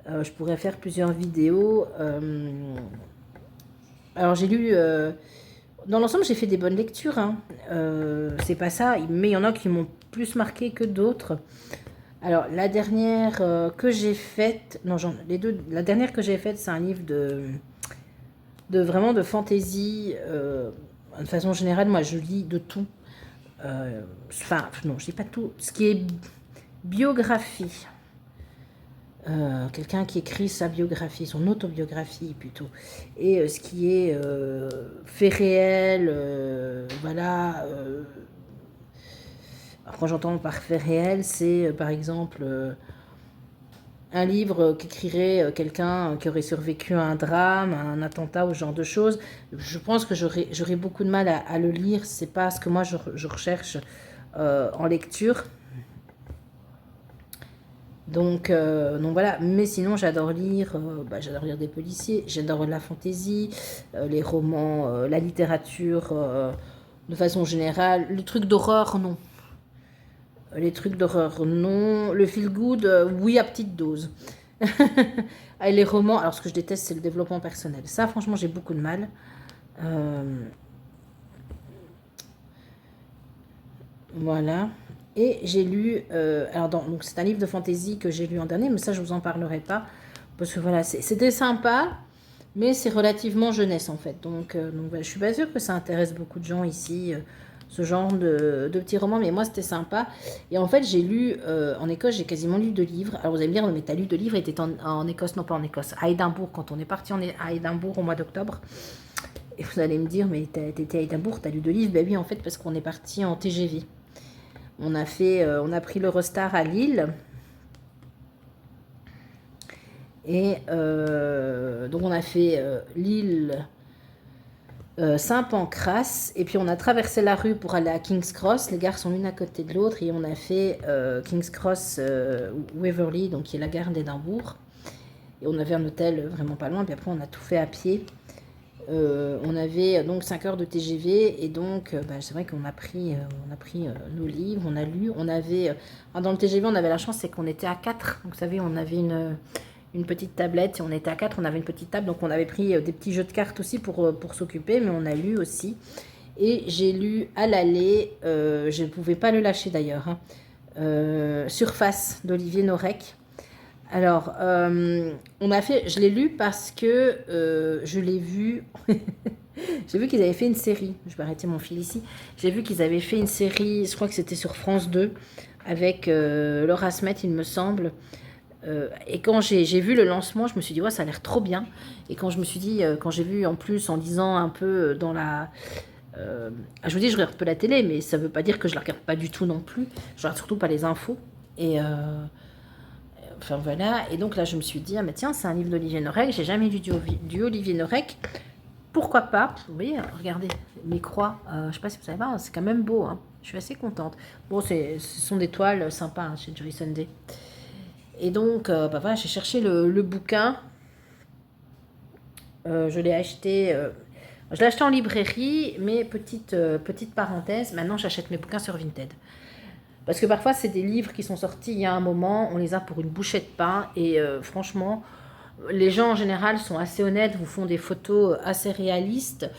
Je pourrais faire plusieurs vidéos. Alors j'ai lu... dans l'ensemble, j'ai fait des bonnes lectures. Hein. C'est pas ça, mais il y en a qui m'ont plus marqué que d'autres. Alors la dernière que j'ai faite... Non, les deux. La dernière que j'ai faite, c'est un livre vraiment de fantaisie. De façon générale, moi je lis de tout. Enfin, non, je lis pas tout. Ce qui est biographie. Quelqu'un qui écrit sa biographie, son autobiographie plutôt. Et ce qui est fait réel, voilà. Alors quand j'entends par fait réel, c'est par exemple... un livre qu'écrirait quelqu'un qui aurait survécu à un drame, à un attentat ou ce genre de choses. Je pense que j'aurais beaucoup de mal à le lire. C'est pas ce que moi je recherche en lecture. Donc voilà. Mais sinon, j'adore lire des policiers, j'adore la fantaisie, les romans, la littérature de façon générale. Le truc d'horreur, non. Les trucs d'horreur, non. Le feel good, oui, à petite dose. Et les romans, alors ce que je déteste, c'est le développement personnel. Ça, franchement, j'ai beaucoup de mal. Voilà. Et j'ai lu... donc c'est un livre de fantaisie que j'ai lu en dernier, mais ça, je vous en parlerai pas. Parce que voilà, c'était sympa, mais c'est relativement jeunesse, en fait. Donc voilà, je suis pas sûre que ça intéresse beaucoup de gens ici... ce genre de petits romans, mais moi c'était sympa. Et en fait, j'ai lu, en Écosse, j'ai quasiment lu 2 livres. Alors vous allez me dire, mais t'as lu 2 livres et t'étais en Écosse, non pas en Écosse, à Édimbourg, quand on est parti à Édimbourg au mois d'octobre. Et vous allez me dire, mais t'étais à Édimbourg, t'as lu 2 livres? Ben oui, en fait, parce qu'on est parti en TGV. On a pris l'Eurostar à Lille. Et donc on a fait Lille... Saint-Pancras, et puis on a traversé la rue pour aller à King's Cross. Les gares sont l'une à côté de l'autre, et on a fait King's Cross Waverley, donc qui est la gare d'Édimbourg. Et on avait un hôtel vraiment pas loin, puis après on a tout fait à pied. On avait donc 5 heures de TGV et donc c'est vrai qu'on a pris, nos livres, on a lu, on avait, dans le TGV on avait la chance, c'est qu'on était à 4, donc vous savez on avait une petite tablette et on était à 4, on avait une petite table, donc on avait pris des petits jeux de cartes aussi pour s'occuper, mais on a lu aussi. Et j'ai lu à l'aller, je ne pouvais pas le lâcher d'ailleurs, hein, Surface d'Olivier Norek. Alors, je l'ai lu parce que je l'ai vu, j'ai vu qu'ils avaient fait une série, je vais arrêter mon fil ici, j'ai vu qu'ils avaient fait une série, je crois que c'était sur France 2, avec Laura Smet, il me semble, et quand j'ai vu le lancement, je me suis dit, ouais, ça a l'air trop bien, et quand je me suis dit, quand j'ai vu en plus, en lisant un peu dans la... je vous dis, je regarde peu la télé, mais ça veut pas dire que je la regarde pas du tout non plus, je regarde surtout pas les infos, et... Enfin voilà, et donc là je me suis dit, ah mais tiens, c'est un livre d'Olivier Norek, j'ai jamais lu du Olivier Norek, pourquoi pas. Vous voyez, regardez, mes croix, je sais pas si vous savez pas, c'est quand même beau, hein. Je suis assez contente. Bon, ce sont des toiles sympas hein, chez Joy Sunday. Et donc, voilà, j'ai cherché le bouquin, je l'ai acheté en librairie, mais petite parenthèse, maintenant j'achète mes bouquins sur Vinted. Parce que parfois, c'est des livres qui sont sortis il y a un moment, on les a pour une bouchée de pain. Et franchement, les gens en général sont assez honnêtes, vous font des photos assez réalistes.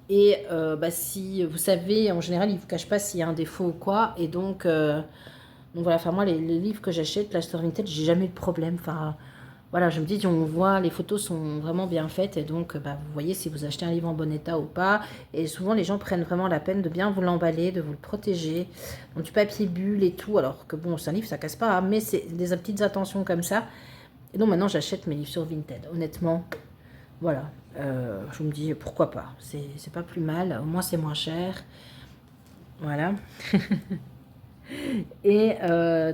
Et si vous savez, en général, ils ne vous cachent pas s'il y a un défaut ou quoi. Et donc voilà, enfin moi, les livres que j'achète, là sur Vinted, j'ai jamais eu de problème. Enfin, voilà, je me dis, on voit, les photos sont vraiment bien faites et donc vous voyez si vous achetez un livre en bon état ou pas. Et souvent, les gens prennent vraiment la peine de bien vous l'emballer, de vous le protéger. Donc, du papier bulle et tout, alors que bon, c'est un livre, ça casse pas, hein, mais c'est des petites attentions comme ça. Et donc, maintenant, j'achète mes livres sur Vinted. Honnêtement, voilà, je me dis, pourquoi pas. C'est pas plus mal, au moins c'est moins cher. Voilà. Et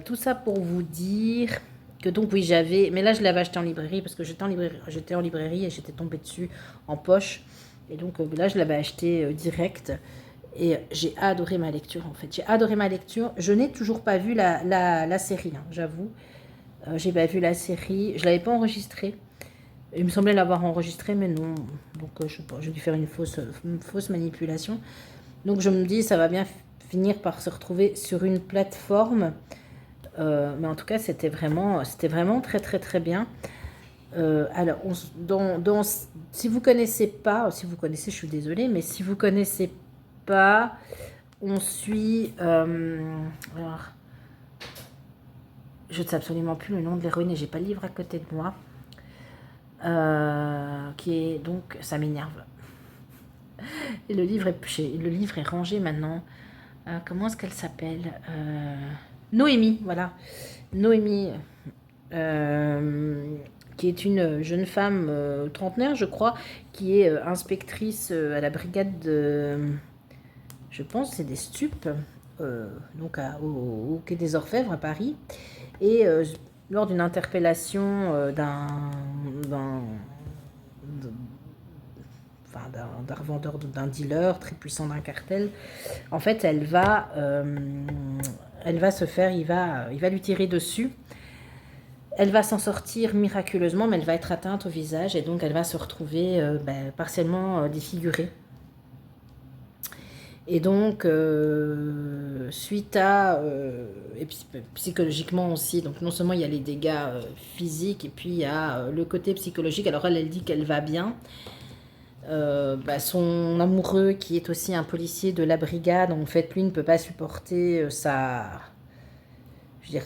tout ça pour vous dire... que donc oui j'avais, mais là je l'avais acheté en librairie parce que j'étais en librairie et j'étais tombée dessus en poche et donc là je l'avais acheté direct et j'ai adoré ma lecture en fait, j'ai adoré ma lecture. Je n'ai toujours pas vu la série, hein, j'avoue, j'ai pas vu la série, je l'avais pas enregistrée, il me semblait l'avoir enregistrée mais non, donc j'ai dû faire une fausse manipulation, donc je me dis ça va bien finir par se retrouver sur une plateforme. Mais en tout cas, c'était vraiment très très très bien. Alors, si vous connaissez pas, si vous connaissez, je suis désolée, mais si vous connaissez pas, on suit. Alors, je ne sais absolument plus le nom de l'héroïne et j'ai pas le livre à côté de moi. Qui est donc, ça m'énerve. Et le livre est rangé maintenant. Comment est-ce qu'elle s'appelle Noémie, voilà. Noémie, qui est une jeune femme trentenaire, je crois, qui est inspectrice à la brigade de... Je pense c'est des stupes, donc au Quai des Orfèvres à Paris. Et lors d'une interpellation d'un revendeur, d'un dealer très puissant d'un cartel, en fait elle va se faire, il va lui tirer dessus, elle va s'en sortir miraculeusement, mais elle va être atteinte au visage et donc elle va se retrouver partiellement défigurée. Et donc suite à et psychologiquement aussi, donc non seulement il y a les dégâts physiques et puis il y a le côté psychologique. Alors elle dit qu'elle va bien. Son amoureux qui est aussi un policier de la brigade, en fait lui ne peut pas supporter sa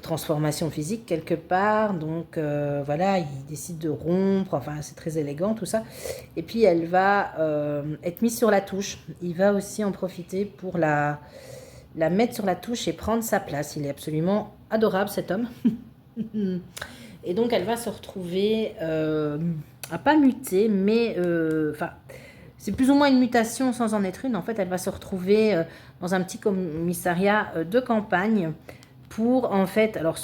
transformation physique quelque part, donc voilà, il décide de rompre, enfin c'est très élégant tout ça, et puis elle va être mise sur la touche, il va aussi en profiter pour la mettre sur la touche et prendre sa place. Il est absolument adorable cet homme. Et donc elle va se retrouver à pas muter, mais c'est plus ou moins une mutation sans en être une. En fait, elle va se retrouver dans un petit commissariat de campagne pour, en fait, alors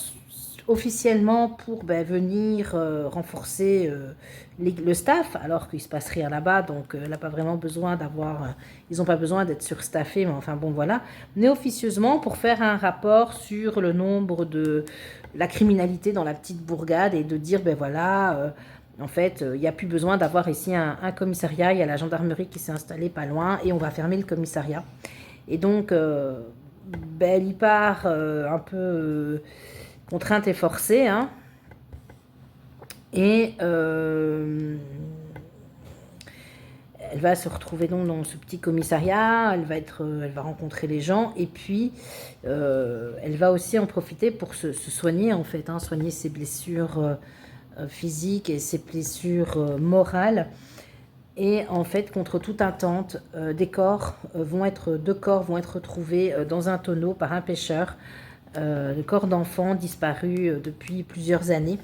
officiellement pour venir renforcer le staff, alors qu'il ne se passe rien là-bas, donc elle n'a pas vraiment besoin ils n'ont pas besoin d'être surstaffés, mais enfin bon voilà, mais officieusement pour faire un rapport sur le nombre de la criminalité dans la petite bourgade et de dire voilà, En fait, il n'y a plus besoin d'avoir ici un commissariat. Il y a la gendarmerie qui s'est installée pas loin et on va fermer le commissariat. Et donc, elle y part un peu contrainte et forcée. Hein, et elle va se retrouver donc dans ce petit commissariat, elle va rencontrer les gens et puis elle va aussi en profiter pour se soigner en fait, hein, soigner ses blessures physiques et ses blessures morales. Et en fait, contre toute attente, deux corps vont être retrouvés dans un tonneau par un pêcheur, le corps d'enfants disparus depuis plusieurs années.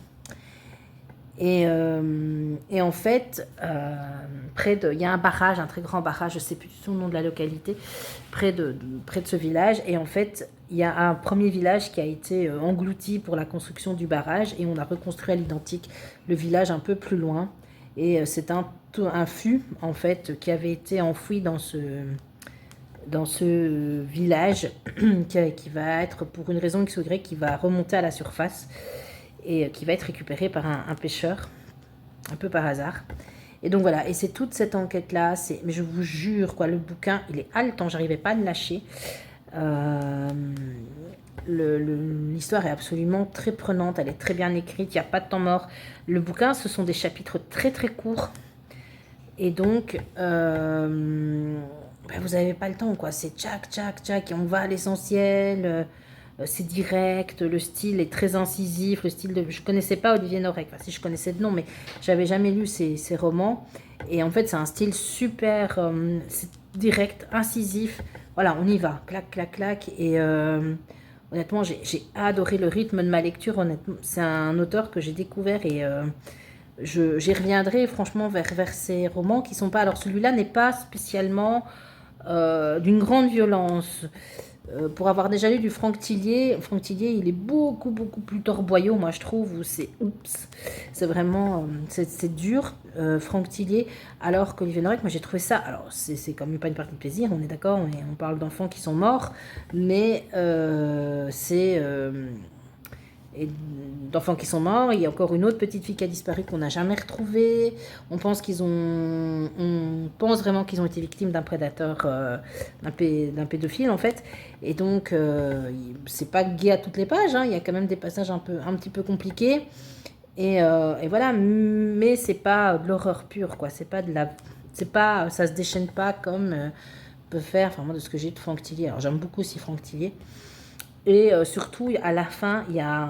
Et en fait, il y a un barrage, un très grand barrage, je ne sais plus du tout le nom de la localité, près de ce village. Et en fait, il y a un premier village qui a été englouti pour la construction du barrage et on a reconstruit à l'identique le village un peu plus loin. Et c'est un fût, en fait, qui avait été enfoui dans ce village qui va être, pour une raison X ou Y, qui va remonter à la surface et qui va être récupéré par un pêcheur, un peu par hasard. Et donc voilà, et c'est toute cette enquête-là, mais je vous jure, quoi, le bouquin, il est haletant, j'arrivais pas à le lâcher. L'histoire est absolument très prenante, elle est très bien écrite, il n'y a pas de temps mort. Le bouquin, ce sont des chapitres très très courts. Et donc, vous n'avez pas le temps, quoi. C'est tchac, tchac, tchac, et on va à l'essentiel. C'est direct, le style est très incisif, je connaissais pas Olivier Norek, enfin, si je connaissais de nom, mais j'avais jamais lu ses romans, et en fait c'est un style super c'est direct, incisif, voilà, on y va, clac, clac, clac, et honnêtement j'ai adoré le rythme de ma lecture, honnêtement, c'est un auteur que j'ai découvert, et j'y reviendrai franchement vers ces romans qui sont pas, alors celui-là n'est pas spécialement d'une grande violence. Pour avoir déjà lu du Franck Tillier, il est beaucoup plus torboyau, moi je trouve, où c'est vraiment, c'est dur, Franck Tillier, alors qu'Olivier Norek, moi j'ai trouvé ça, alors c'est quand même pas une partie de plaisir, on est d'accord, on parle d'enfants qui sont morts, mais et d'enfants qui sont morts, il y a encore une autre petite fille qui a disparu qu'on n'a jamais retrouvée. On pense vraiment qu'ils ont été victimes d'un prédateur, d'un pédophile en fait. Et donc c'est pas gai à toutes les pages, hein. Il y a quand même des passages un petit peu compliqués. Et voilà, mais c'est pas de l'horreur pure, quoi. Ça se déchaîne pas comme peut faire, enfin moi de ce que j'ai de Franck Tillier. Alors j'aime beaucoup aussi Franck Tillier. Et surtout, à la fin, il y a,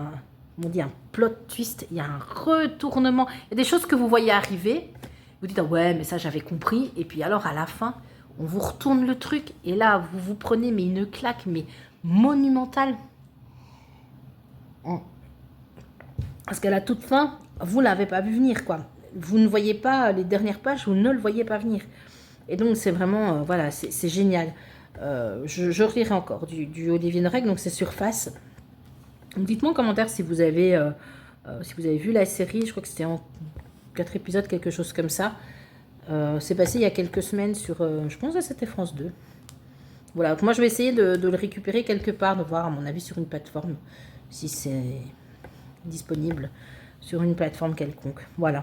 on dit, un plot twist, il y a un retournement. Il y a des choses que vous voyez arriver, vous dites, ah ouais, mais ça j'avais compris. Et puis alors, à la fin, on vous retourne le truc. Et là, vous vous prenez mais une claque, mais monumentale. Parce qu'à la toute fin, vous ne l'avez pas vu venir, quoi. Vous ne voyez pas les dernières pages, vous ne le voyez pas venir. Et donc, c'est vraiment, voilà, c'est génial. Je relirai encore du Olivier Norek, donc c'est Surface. Dites-moi en commentaire si vous avez vu la série, je crois que c'était en 4 épisodes, quelque chose comme ça. C'est passé il y a quelques semaines sur, je pense que c'était France 2. Voilà, donc moi je vais essayer de le récupérer quelque part, de voir à mon avis sur une plateforme, si c'est disponible sur une plateforme quelconque. Voilà.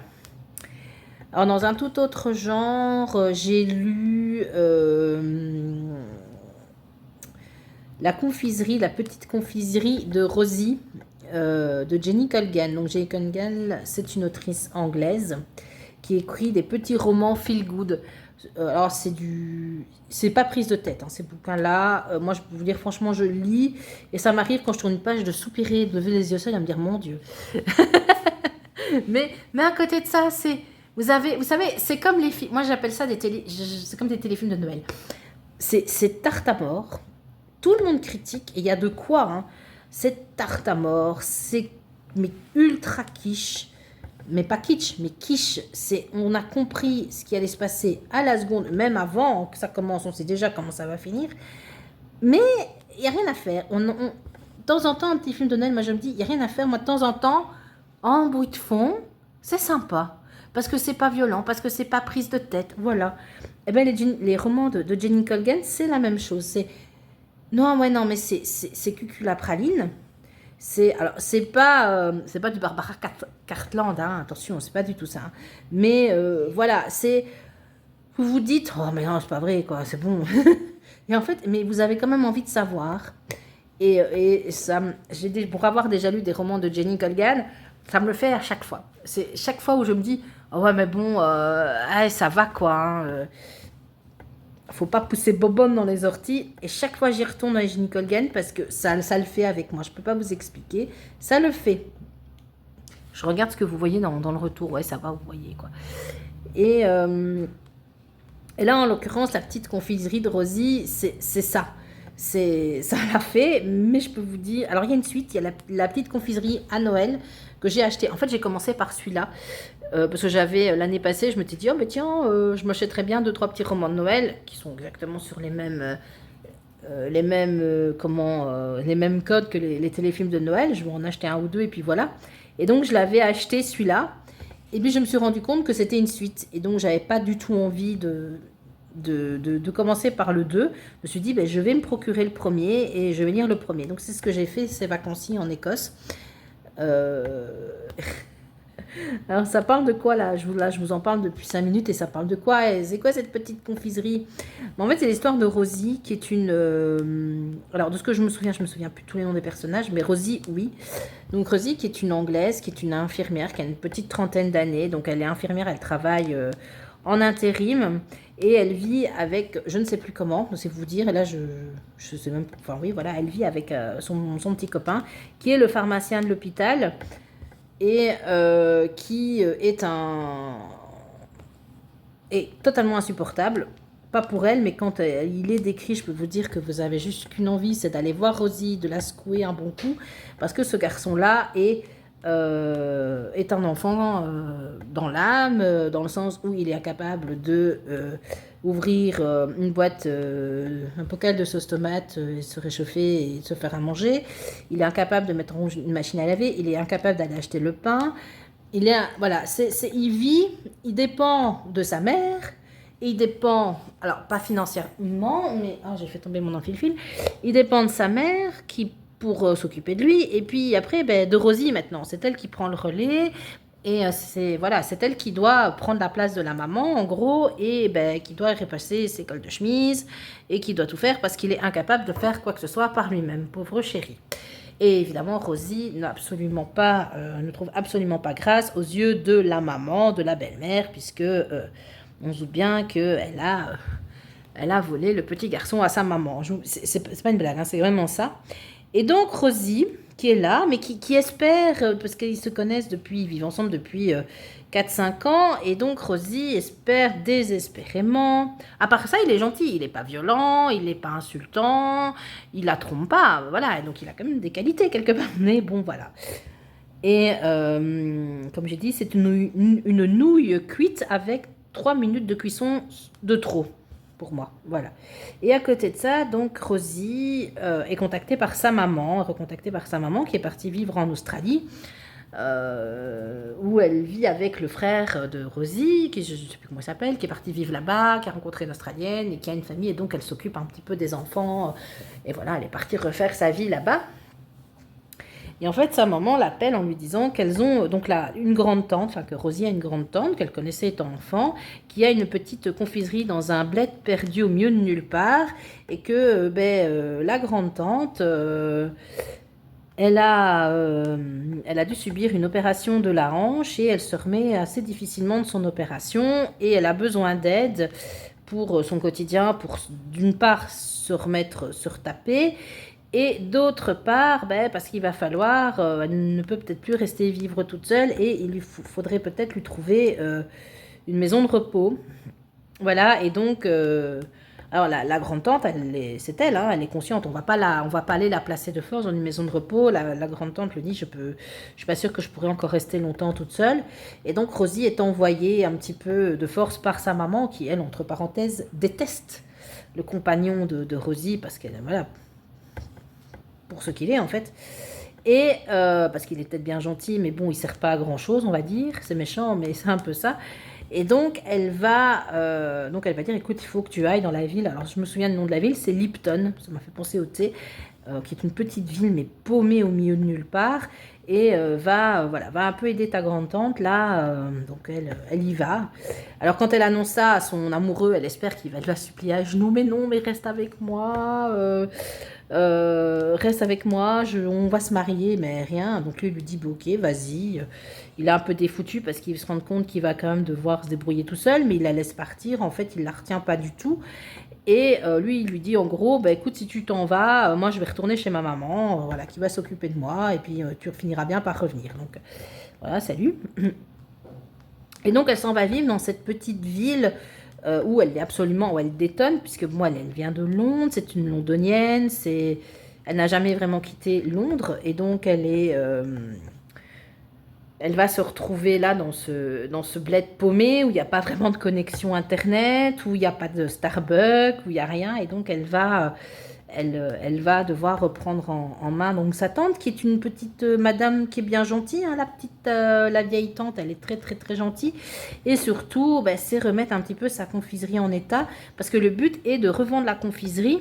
Alors dans un tout autre genre, j'ai lu La confiserie, la petite confiserie de Rosie, de Jenny Colgan. Donc Jenny Colgan, c'est une autrice anglaise qui écrit des petits romans feel good. Alors c'est pas prise de tête, hein, ces bouquins-là. Moi je peux vous dire franchement, je lis et ça m'arrive quand je tourne une page de soupirer, de lever les yeux au ciel et de me dire mon Dieu. mais à côté de ça, vous savez, c'est comme les films. Moi j'appelle ça c'est comme des téléfilms de Noël. C'est tarte à mort. Tout le monde critique, et il y a de quoi, hein. C'est tarte à mort, c'est mais ultra quiche, mais pas kitsch, mais quiche. On a compris ce qui allait se passer à la seconde, même avant que ça commence, on sait déjà comment ça va finir. Mais il n'y a rien à faire. De temps en temps, un petit film de Noël, moi je me dis, il n'y a rien à faire. Moi de temps en temps, en bruit de fond, c'est sympa. Parce que c'est pas violent, parce que c'est pas prise de tête, voilà. Et bien les romans de Jenny Colgan, c'est la même chose. Non, mais c'est cuculapraline. Alors c'est pas du Barbara Cartland, hein, attention, c'est pas du tout ça. Hein. Mais voilà, c'est vous vous dites oh mais non c'est pas vrai quoi, c'est bon. Et en fait, mais vous avez quand même envie de savoir. Et ça, pour avoir déjà lu des romans de Jenny Colgan, ça me le fait à chaque fois. C'est chaque fois où je me dis oh ouais mais bon, ça va quoi. Hein, faut pas pousser Bobonne dans les orties. Et chaque fois, j'y retourne à Jenny Colgan parce que ça le fait avec moi. Je peux pas vous expliquer. Ça le fait. Je regarde ce que vous voyez dans le retour. Ouais, ça va, vous voyez quoi. Et là, en l'occurrence, la petite confiserie de Rosie, c'est ça. Ça l'a fait, mais je peux vous dire... Alors, il y a une suite. Il y a la petite confiserie à Noël que j'ai acheté. En fait, j'ai commencé par celui-là. Parce que j'avais l'année passée, je m'étais dit, oh mais tiens, je m'achèterais bien 2-3 petits romans de Noël qui sont exactement sur les mêmes, les mêmes codes que les téléfilms de Noël. Je vais en acheter un ou deux et puis voilà. Et donc je l'avais acheté celui-là. Et puis je me suis rendu compte que c'était une suite. Et donc j'avais pas du tout envie de commencer par le 2. Je me suis dit, ben, je vais me procurer le premier et je vais lire le premier. Donc c'est ce que j'ai fait ces vacances-ci en Écosse. Alors ça parle de quoi là je vous en parle depuis 5 minutes et ça parle de quoi? C'est quoi cette petite confiserie? En fait c'est l'histoire de Rosie qui est une... alors de ce que je me souviens plus tous les noms des personnages, mais Rosie oui. Donc Rosie qui est une Anglaise, qui est une infirmière, qui a une petite trentaine d'années. Donc elle est infirmière, elle travaille en intérim et elle vit avec, je ne sais plus comment, c'est vous dire, et là je sais même, enfin oui voilà, elle vit avec son petit copain qui est le pharmacien de l'hôpital. Et qui est totalement insupportable. Pas pour elle, mais quand il est décrit, je peux vous dire que vous avez juste qu'une envie, c'est d'aller voir Rosie, de la secouer un bon coup, parce que ce garçon-là est un enfant dans l'âme, dans le sens où il est incapable de ouvrir une boîte, un bocal de sauce tomate, et se réchauffer et se faire à manger. Il est incapable de mettre en rouge une machine à laver. Il est incapable d'aller acheter le pain. Voilà, il vit, il dépend de sa mère. Et il dépend, alors pas financièrement, mais j'ai fait tomber mon enfile-fil. Il dépend de sa mère pour s'occuper de lui. Et puis après, de Rosie maintenant. C'est elle qui prend le relais. Et c'est elle qui doit prendre la place de la maman, en gros, et qui doit repasser ses cols de chemise, et qui doit tout faire parce qu'il est incapable de faire quoi que ce soit par lui-même, pauvre chéri. Et évidemment, Rosie ne trouve absolument pas grâce aux yeux de la maman, de la belle-mère, puisque on se doute bien qu'elle a volé le petit garçon à sa maman. C'est pas une blague, hein, c'est vraiment ça. Et donc Rosie, qui est là, mais qui espère, parce qu'ils se connaissent ils vivent ensemble depuis 4-5 ans, et donc Rosie espère désespérément. À part ça, il est gentil, il n'est pas violent, il n'est pas insultant, il la trompe pas, voilà, donc il a quand même des qualités quelque part, mais bon, voilà. Et comme j'ai dit, c'est une nouille cuite avec 3 minutes de cuisson de trop. Pour moi, voilà. Et à côté de ça, donc Rosie est recontactée par sa maman qui est partie vivre en Australie, où elle vit avec le frère de Rosie, qui je ne sais plus comment il s'appelle, qui est parti vivre là-bas, qui a rencontré une Australienne et qui a une famille, et donc elle s'occupe un petit peu des enfants, et voilà, elle est partie refaire sa vie là-bas. Et en fait, sa maman l'appelle en lui disant qu'elles ont donc là une grande tante, enfin que Rosie a une grande tante qu'elle connaissait étant enfant, qui a une petite confiserie dans un bled perdu au milieu de nulle part, et que la grande tante, elle a dû subir une opération de la hanche et elle se remet assez difficilement de son opération et elle a besoin d'aide pour son quotidien, pour d'une part se remettre, se retaper. Et d'autre part, parce qu'il va falloir, elle ne peut peut-être plus rester vivre toute seule et il lui faudrait peut-être lui trouver une maison de repos. Voilà, et donc, alors la grande-tante, c'est elle, hein, elle est consciente, on va pas aller la placer de force dans une maison de repos. La grande-tante lui dit, je suis pas sûre que je pourrais encore rester longtemps toute seule. Et donc Rosie est envoyée un petit peu de force par sa maman, qui elle, entre parenthèses, déteste le compagnon de Rosie, parce qu'elle, voilà, pour ce qu'il est en fait, et parce qu'il est peut-être bien gentil, mais bon, il sert pas à grand chose, on va dire, c'est méchant, mais c'est un peu ça. Et donc elle va dire, écoute, il faut que tu ailles dans la ville. Alors je me souviens du nom de la ville, c'est Lipton, ça m'a fait penser au thé. qui est une petite ville mais paumée au milieu de nulle part, et va un peu aider ta grande-tante là, donc elle y va. Alors quand elle annonce ça à son amoureux, elle espère qu'il va la supplier à genoux, mais non, mais reste avec moi, reste avec moi, on va se marier, mais rien. Donc lui dit, bah, ok, vas-y. Il est un peu défoutu parce qu'il se rend compte qu'il va quand même devoir se débrouiller tout seul, mais il la laisse partir, en fait il la retient pas du tout. Et lui, il lui dit en gros, bah, écoute, si tu t'en vas, moi je vais retourner chez ma maman, voilà, qui va s'occuper de moi, et puis tu finiras bien par revenir. Donc voilà, salut. Et donc elle s'en va vivre dans cette petite ville où elle est absolument, où elle détonne, puisque moi elle vient de Londres, c'est une londonienne, elle n'a jamais vraiment quitté Londres, et donc elle va se retrouver là dans ce bled paumé où il n'y a pas vraiment de connexion internet, où il n'y a pas de Starbucks, où il n'y a rien. Et donc elle va devoir reprendre en main donc sa tante, qui est une petite madame qui est bien gentille, hein, la vieille tante, elle est très très très gentille. Et surtout, ben, c'est remettre un petit peu sa confiserie en état, parce que le but est de revendre la confiserie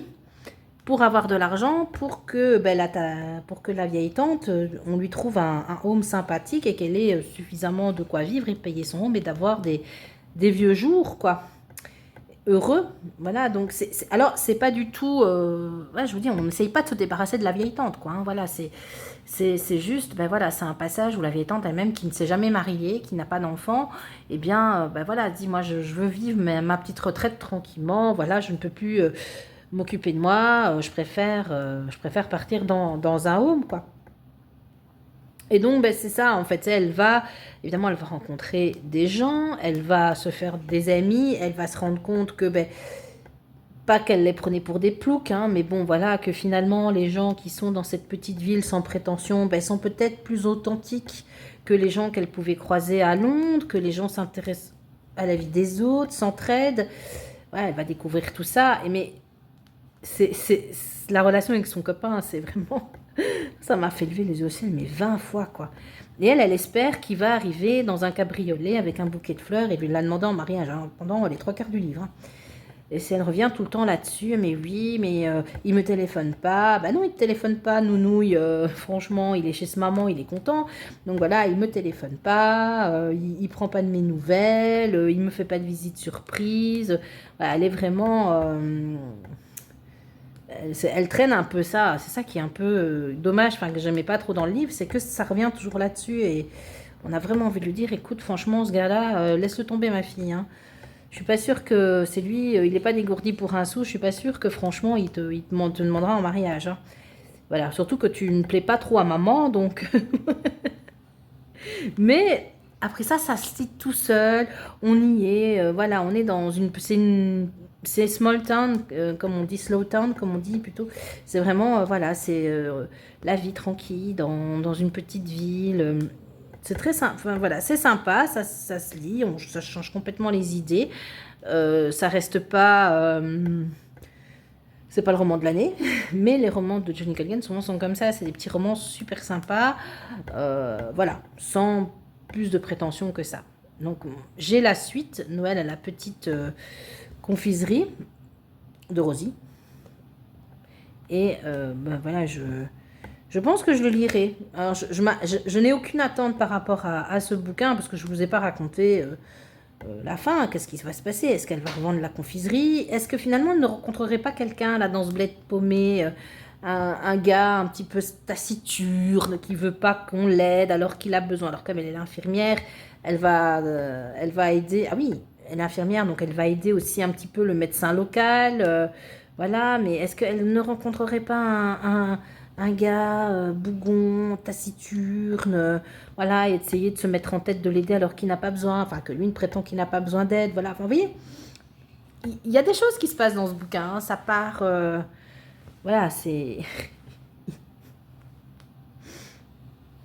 pour avoir de l'argent, pour que la vieille tante, on lui trouve un home sympathique et qu'elle ait suffisamment de quoi vivre et payer son home et d'avoir des vieux jours, quoi. Heureux, voilà. Donc alors c'est pas du tout, ouais, je vous dis, on n'essaye pas de se débarrasser de la vieille tante, quoi, hein, voilà, c'est juste, ben voilà, c'est un passage où la vieille tante elle-même, qui ne s'est jamais mariée, qui n'a pas d'enfant, et bien, ben voilà, dit, moi je veux vivre ma petite retraite tranquillement, voilà, je ne peux plus m'occuper de moi, je préfère partir dans un home, quoi. Et donc, ben, c'est ça, en fait, elle va rencontrer des gens, elle va se faire des amis, elle va se rendre compte que, ben, pas qu'elle les prenait pour des ploucs, hein, mais bon, voilà, que finalement, les gens qui sont dans cette petite ville sans prétention, ben, sont peut-être plus authentiques que les gens qu'elle pouvait croiser à Londres, que les gens s'intéressent à la vie des autres, s'entraident. Ouais, elle va découvrir tout ça, mais c'est la relation avec son copain, c'est vraiment... Ça m'a fait lever les yeux au ciel, mais 20 fois, quoi. Et elle espère qu'il va arriver dans un cabriolet avec un bouquet de fleurs et lui l'a demandé en mariage, hein, pendant les 3 quarts du livre, hein. Et elle revient tout le temps là-dessus, mais oui, mais il me téléphone pas. Bah non, il te téléphone pas, nounouille, franchement, il est chez sa maman, il est content. Donc voilà, il me téléphone pas, il prend pas de mes nouvelles, il me fait pas de visite surprise. Voilà, elle est vraiment... elle traîne un peu ça, c'est ça qui est un peu dommage, enfin que j'aimais pas trop dans le livre, c'est que ça revient toujours là-dessus et on a vraiment envie de lui dire, écoute, franchement, ce gars-là, laisse-le tomber, ma fille, hein. Je suis pas sûre que c'est lui, il est pas dégourdi pour un sou, je suis pas sûre que franchement te demandera en mariage, hein. Voilà, surtout que tu ne plais pas trop à maman, donc... Mais après ça se lit tout seul, on y est, voilà, on est dans c'est small town, comme on dit, slow town, comme on dit plutôt. C'est vraiment, voilà, c'est la vie tranquille dans une petite ville. C'est très sympa, enfin, voilà, c'est sympa, ça se lit, ça change complètement les idées. Ça reste pas... c'est pas le roman de l'année, mais les romans de Johnny Colgan souvent sont comme ça, c'est des petits romans super sympas, voilà, sans plus de prétention que ça. Donc j'ai la suite, Noël à la petite confiserie de Rosie, et ben voilà, je pense que je le lirai. Alors je n'ai aucune attente par rapport à ce bouquin, parce que je ne vous ai pas raconté... la fin, qu'est-ce qui va se passer? Est-ce qu'elle va revendre la confiserie? Est-ce que finalement elle ne rencontrerait pas quelqu'un là dans ce bled paumé, un gars un petit peu taciturne qui veut pas qu'on l'aide alors qu'il a besoin? Alors comme elle est l'infirmière, elle va aider. Ah oui, elle est infirmière, donc elle va aider aussi un petit peu le médecin local. Voilà, mais est-ce qu'elle ne rencontrerait pas un gars bougon, taciturne, voilà, et essayer de se mettre en tête de l'aider alors qu'il n'a pas besoin, enfin que lui ne prétend qu'il n'a pas besoin d'aide, voilà, enfin, vous voyez, il y a des choses qui se passent dans ce bouquin, hein, ça part, voilà, c'est...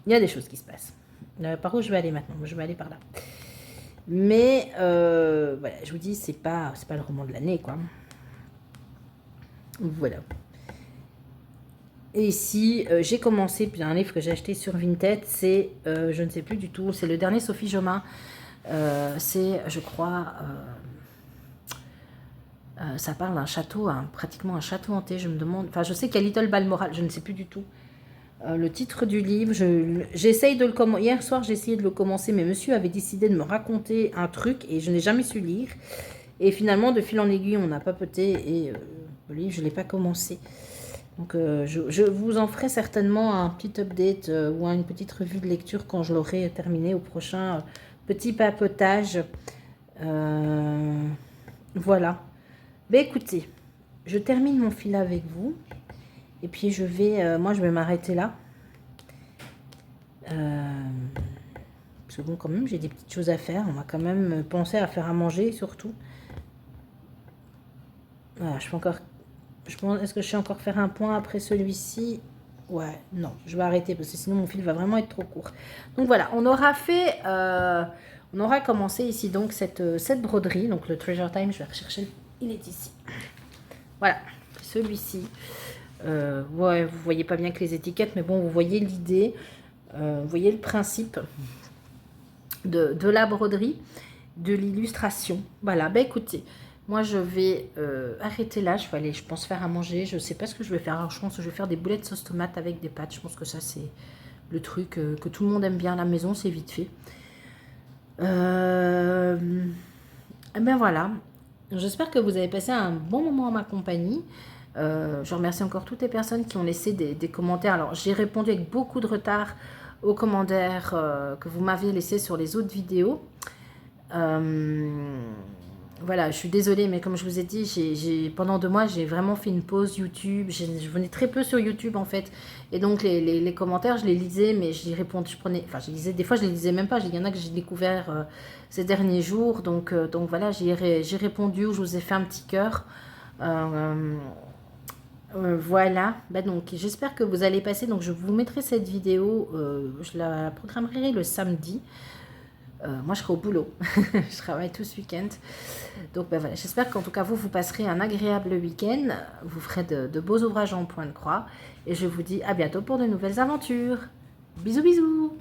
il y a des choses qui se passent. Par où je vais aller maintenant? Je vais aller par là. Mais, voilà, je vous dis, c'est pas le roman de l'année, quoi. Voilà. Et ici, j'ai commencé, puis un livre que j'ai acheté sur Vinted, c'est, je ne sais plus du tout, c'est le dernier Sophie Jomain. C'est, je crois, Ça parle d'un château, pratiquement un château hanté. Je me demande, enfin je sais qu'il y a Little Balmoral, je ne sais plus du tout. Le titre du livre, j'essaye de le commencer. Hier soir, j'ai essayé de le commencer, mais monsieur avait décidé de me raconter un truc et je n'ai jamais su lire. Et finalement, de fil en aiguille, on a papoté et le livre, je ne l'ai pas commencé. Donc, je vous en ferai certainement un petit update ou une petite revue de lecture quand je l'aurai terminé au prochain petit papotage. Voilà. Ben écoutez, je termine mon fil avec vous. Et puis je vais, moi je vais m'arrêter là. Parce que bon, quand même, j'ai des petites choses à faire. On va quand même penser à faire à manger, surtout. Voilà, je peux encore... Est-ce que je sais encore faire un point après celui-ci? Ouais, non, je vais arrêter parce que sinon mon fil va vraiment être trop court. Donc voilà, on aura fait... on aura commencé ici donc cette broderie. Donc le Treasure Time, je vais rechercher... Il est ici. Voilà, celui-ci. Ouais, vous voyez pas bien que les étiquettes, mais bon, vous voyez l'idée, vous voyez le principe de la broderie, de l'illustration. Voilà, bah écoutez, moi je vais arrêter là, je vais aller, je pense, faire à manger. Je sais pas ce que je vais faire. Alors, je pense que je vais faire des boulettes sauce tomate avec des pâtes. Je pense que ça c'est le truc que tout le monde aime bien à la maison, c'est vite fait. Et ben voilà, j'espère que vous avez passé un bon moment en ma compagnie. Je remercie encore toutes les personnes qui ont laissé des commentaires. Alors, j'ai répondu avec beaucoup de retard aux commentaires que vous m'avez laissés sur les autres vidéos. Voilà, je suis désolée, mais comme je vous ai dit, pendant 2 mois, j'ai vraiment fait une pause YouTube. Je venais très peu sur YouTube, en fait. Et donc, les commentaires, je les lisais, mais je les répondais, enfin, je lisais, des fois, je les lisais même pas. Il y en a que j'ai découvert ces derniers jours. Donc voilà, j'ai répondu ou je vous ai fait un petit cœur. Voilà, bah donc j'espère que vous allez passer, donc je vous mettrai cette vidéo, je la programmerai le samedi. Moi je serai au boulot, je travaille tout ce week-end. Donc bah voilà, j'espère qu'en tout cas vous passerez un agréable week-end, vous ferez de beaux ouvrages en point de croix. Et je vous dis à bientôt pour de nouvelles aventures. Bisous bisous.